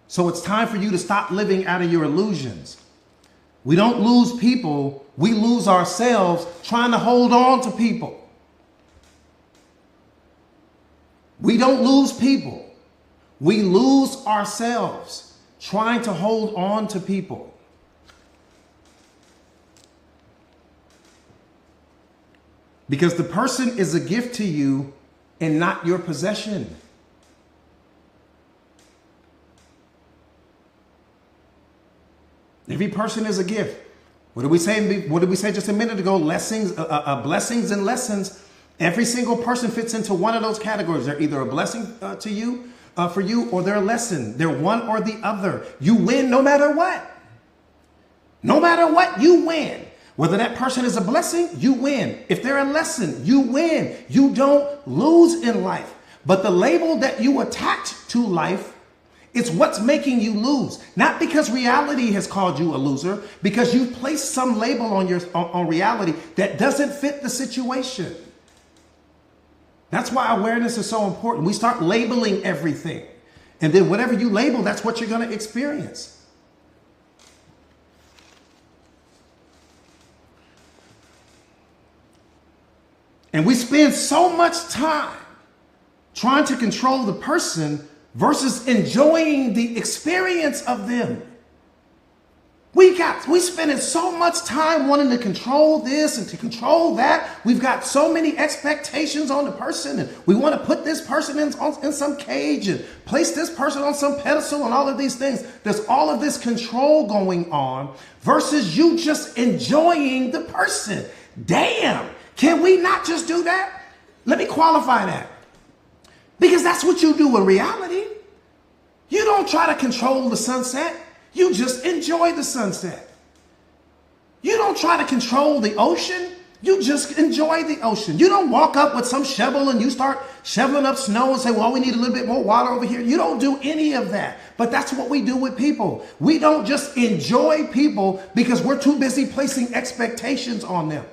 so it's time for you to stop living out of your illusions. We don't lose people, we lose ourselves trying to hold on to people. We don't lose people, we lose ourselves trying to hold on to people. Because the person is a gift to you and not your possession. Every person is a gift. What did we say? What did we say just a minute ago? Blessings and lessons. Every single person fits into one of those categories. They're either a blessing to you, for you, or they're a lesson. They're one or the other. You win no matter what. No matter what, you win. Whether that person is a blessing, you win. If they're a lesson, you win. You don't lose in life. But the label that you attach to life, it's what's making you lose. Not because reality has called you a loser, because you've placed some label on reality that doesn't fit the situation. That's why awareness is so important. We start labeling everything. And then whatever you label, that's what you're going to experience. And we spend so much time trying to control the person versus enjoying the experience of them. We spending so much time wanting to control this and to control that. We've got so many expectations on the person, and we want to put this person in some cage and place this person on some pedestal and all of these things. There's all of this control going on versus you just enjoying the person. Damn, can we not just do that? Let me qualify that. Because that's what you do in reality. You don't try to control the sunset. You just enjoy the sunset. You don't try to control the ocean. You just enjoy the ocean. You don't walk up with some shovel and you start shoveling up snow and say, well, we need a little bit more water over here. You don't do any of that. But that's what we do with people. We don't just enjoy people because we're too busy placing expectations on them.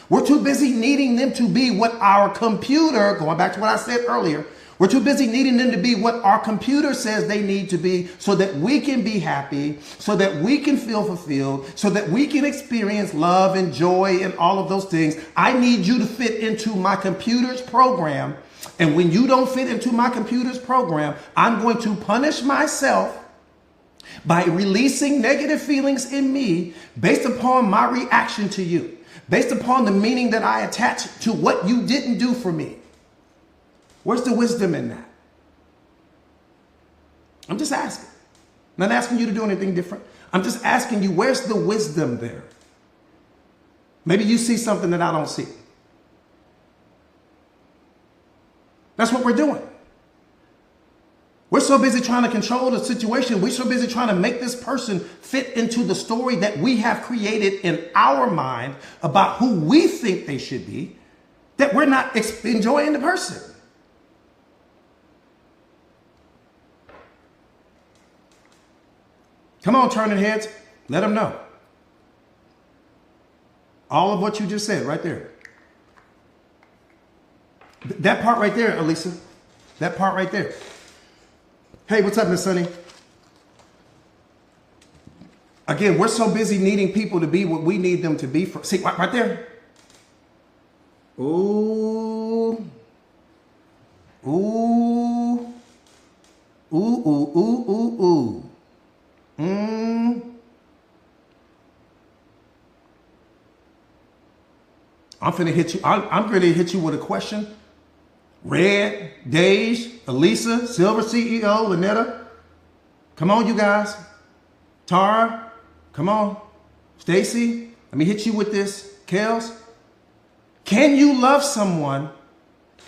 We're too busy needing them to be what our computer, going back to what I said earlier, we're too busy needing them to be what our computer says they need to be so that we can be happy, so that we can feel fulfilled, so that we can experience love and joy and all of those things. I need you to fit into my computer's program. And when you don't fit into my computer's program, I'm going to punish myself by releasing negative feelings in me based upon my reaction to you, based upon the meaning that I attach to what you didn't do for me. Where's the wisdom in that? I'm just asking. I'm not asking you to do anything different. I'm just asking you, where's the wisdom there? Maybe you see something that I don't see. That's what we're doing. We're so busy trying to control the situation. We're so busy trying to make this person fit into the story that we have created in our mind about who we think they should be, that we're not enjoying the person. Come on, turning heads. Let them know. All of what you just said right there. That part right there, Elisa. That part right there. Hey, what's up, Miss Sunny? Again, we're so busy needing people to be what we need them to be. See, right there. Ooh. Ooh. Ooh, ooh, ooh, ooh, ooh. I'm finna hit you. I'm going to hit you with a question. Red, Dej, Elisa, Silver CEO, Lynetta. Come on, you guys. Tara, come on. Stacy, let me hit you with this. Kels, can you love someone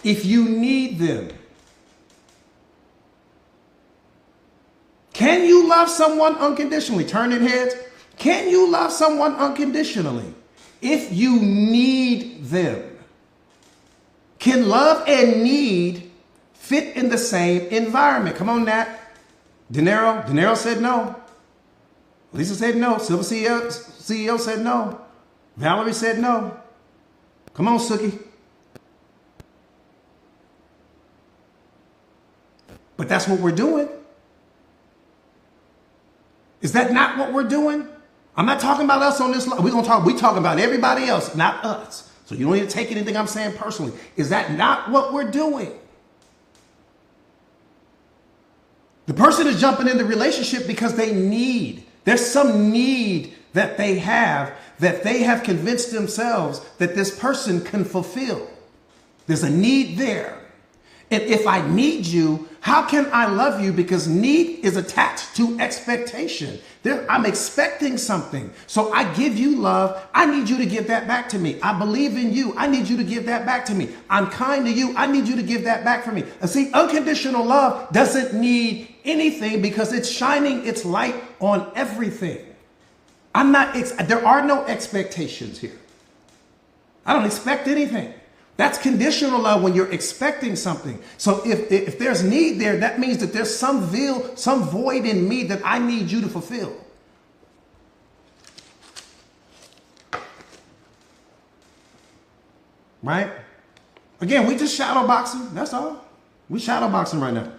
if you need them? Can you love someone unconditionally? Turning heads. Can you love someone unconditionally if you need them? Can love and need fit in the same environment? Come on, Nat. De Niro said no. Lisa said no. Silver CEO said no. Valerie said no. Come on, Suki. But that's what we're doing. Is that not what we're doing? I'm not talking about us on this. We talking about everybody else, not us. So you don't need to take anything I'm saying personally. Is that not what we're doing? The person is jumping in the relationship because there's some need that they have convinced themselves that this person can fulfill. There's a need there. And if I need you, how can I love you? Because need is attached to expectation. I'm expecting something. So I give you love. I need you to give that back to me. I believe in you. I need you to give that back to me. I'm kind to you. I need you to give that back for me. And see, unconditional love doesn't need anything because it's shining its light on everything. There are no expectations here. I don't expect anything. That's conditional love when you're expecting something. So if there's need there, that means that there's some void in me that I need you to fulfill. Right? Again, we just shadow boxing. That's all. We shadow boxing right now.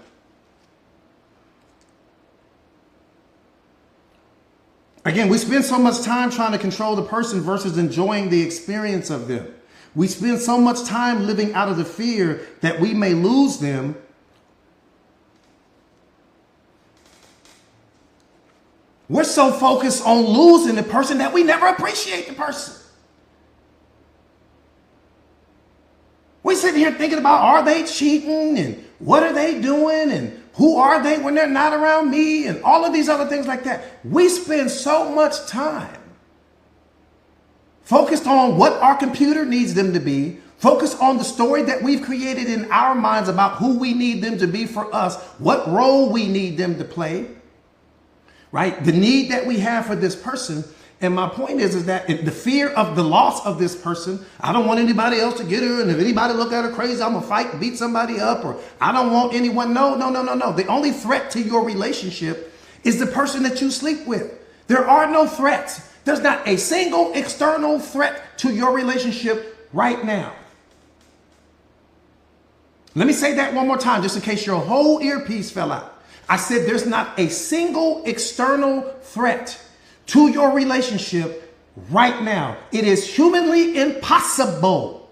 Again, we spend so much time trying to control the person versus enjoying the experience of them. We spend so much time living out of the fear that we may lose them We're so focused on losing the person that we never appreciate the person. We sit here thinking about, are they cheating and what are they doing and who are they when they're not around me and all of these other things like that. We spend so much time focused on what our computer needs them to be, focused on the story that we've created in our minds about who we need them to be for us, what role we need them to play, right? The need that we have for this person. And my point is that the fear of the loss of this person, I don't want anybody else to get her. And if anybody look at her crazy, I'm gonna fight and beat somebody up, or I don't want anyone. No. The only threat to your relationship is the person that you sleep with. There are no threats. There's not a single external threat to your relationship right now. Let me say that one more time, just in case your whole earpiece fell out. I said there's not a single external threat to your relationship right now. It is humanly impossible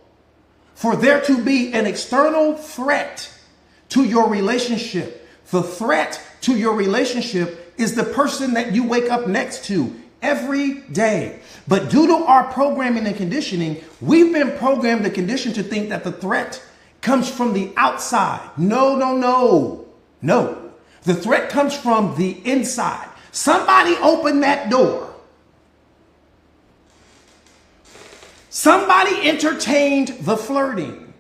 for there to be an external threat to your relationship. The threat to your relationship is the person that you wake up next to every day. But due to our programming and conditioning, we've been programmed and conditioned to think that the threat comes from the outside. No. The threat comes from the inside. Somebody opened that door. Somebody entertained the flirting.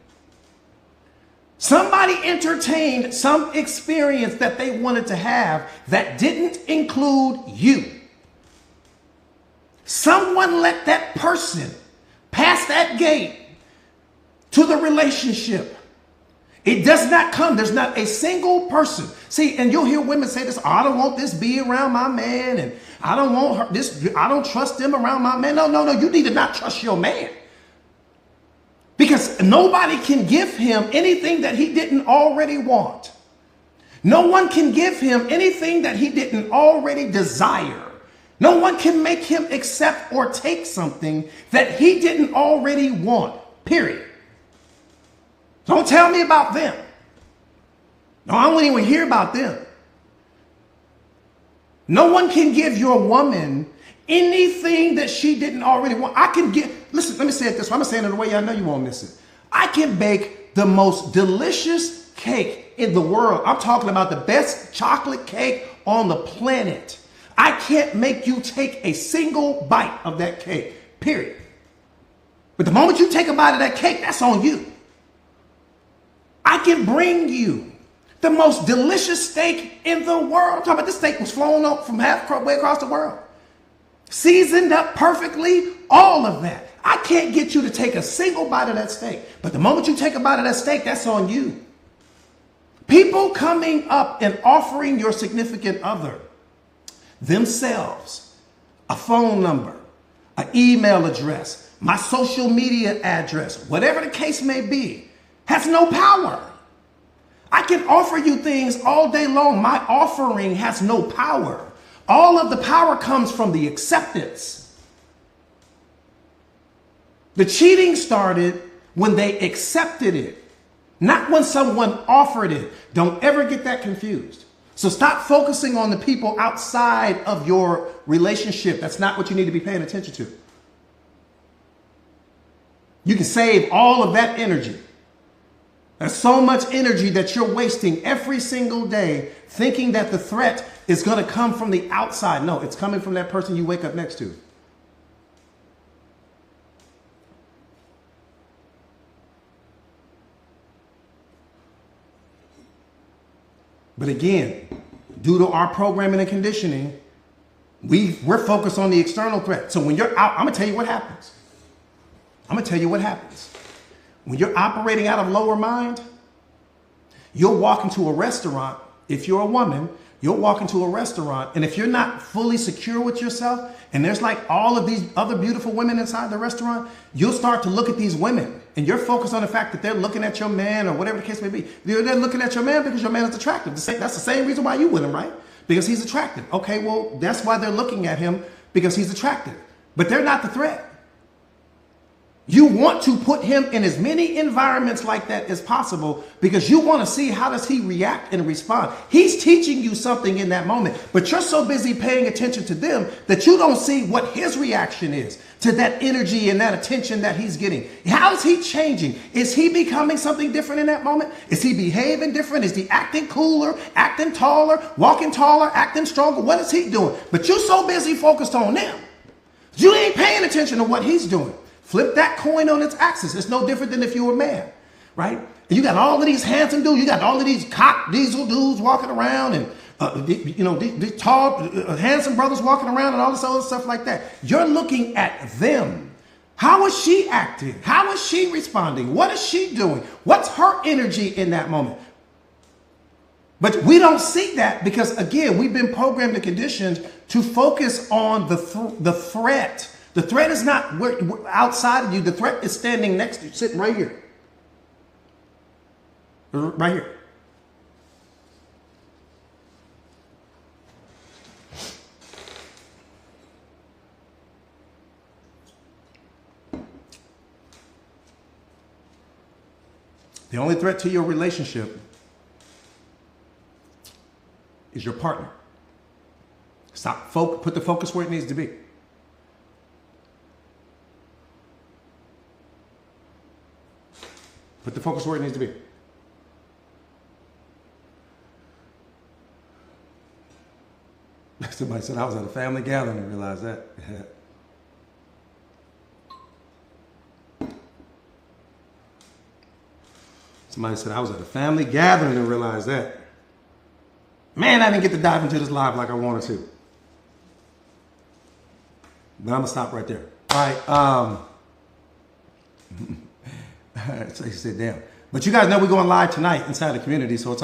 Somebody entertained some experience that they wanted to have that didn't include you. Someone let that person pass that gate to the relationship. It does not come. There's not a single person. See, and you'll hear women say this, oh, I don't want this bee around my man, and I don't want her, this, I don't trust them around my man. No. You need to not trust your man. Because nobody can give him anything that he didn't already want. No one can give him anything that he didn't already desire. No one can make him accept or take something that he didn't already want, period. Don't tell me about them. No, I don't even hear about them. No one can give your woman anything that she didn't already want. I can listen, let me say it this way. I'm going to say it in a way I know you won't miss it. I can bake the most delicious cake in the world. I'm talking about the best chocolate cake on the planet. I can't make you take a single bite of that cake, period. But the moment you take a bite of that cake, that's on you. I can bring you the most delicious steak in the world. I'm talking about this steak was flown up from halfway across the world. Seasoned up perfectly, all of that. I can't get you to take a single bite of that steak. But the moment you take a bite of that steak, that's on you. People coming up and offering your significant other themselves a phone number, an email address, my social media address, whatever the case may be, has no power. I can offer you things all day long. My offering has no power. All of the power comes from the acceptance. The cheating started when they accepted it, not when someone offered it. Don't ever get that confused. So stop focusing on the people outside of your relationship. That's not what you need to be paying attention to. You can save all of that energy. There's so much energy that you're wasting every single day thinking that the threat is going to come from the outside. No, it's coming from that person you wake up next to. But again, due to our programming and conditioning, we're focused on the external threat. So when you're out, I'm going to tell you what happens. When you're operating out of lower mind, you'll walk into a restaurant. If you're a woman, you'll walk into a restaurant, and if you're not fully secure with yourself, and there's like all of these other beautiful women inside the restaurant, you'll start to look at these women, and you're focused on the fact that they're looking at your man, or whatever the case may be. They're looking at your man because your man is attractive. That's the same reason why you with him, right? Because he's attractive. Okay, well, that's why they're looking at him, because he's attractive. But they're not the threat. You want to put him in as many environments like that as possible because you want to see how does he react and respond. He's teaching you something in that moment, but you're so busy paying attention to them that you don't see what his reaction is to that energy and that attention that he's getting. How is he changing? Is he becoming something different in that moment? Is he behaving different? Is he acting cooler, acting taller, walking taller, acting stronger? What is he doing? But you're so busy focused on them. You ain't paying attention to what he's doing. Flip that coin on its axis. It's no different than if you were a man, right? And you got all of these handsome dudes. You got all of these cock diesel dudes walking around and, these tall, handsome brothers walking around and all this other stuff like that. You're looking at them. How is she acting? How is she responding? What is she doing? What's her energy in that moment? But we don't see that because, again, we've been programmed and conditioned to focus on the threat. The threat is not outside of you. The threat is standing next to you, sitting right here. Right here. The only threat to your relationship is your partner. Put the focus where it needs to be. Put the focus where it needs to be. Somebody said I was at a family gathering and realized that. Somebody said I was at a family gathering and realized that. Man, I didn't get to dive into this live like I wanted to. But I'm going to stop right there. All right. So you said, damn. But you guys know we're going live tonight inside the community, so it's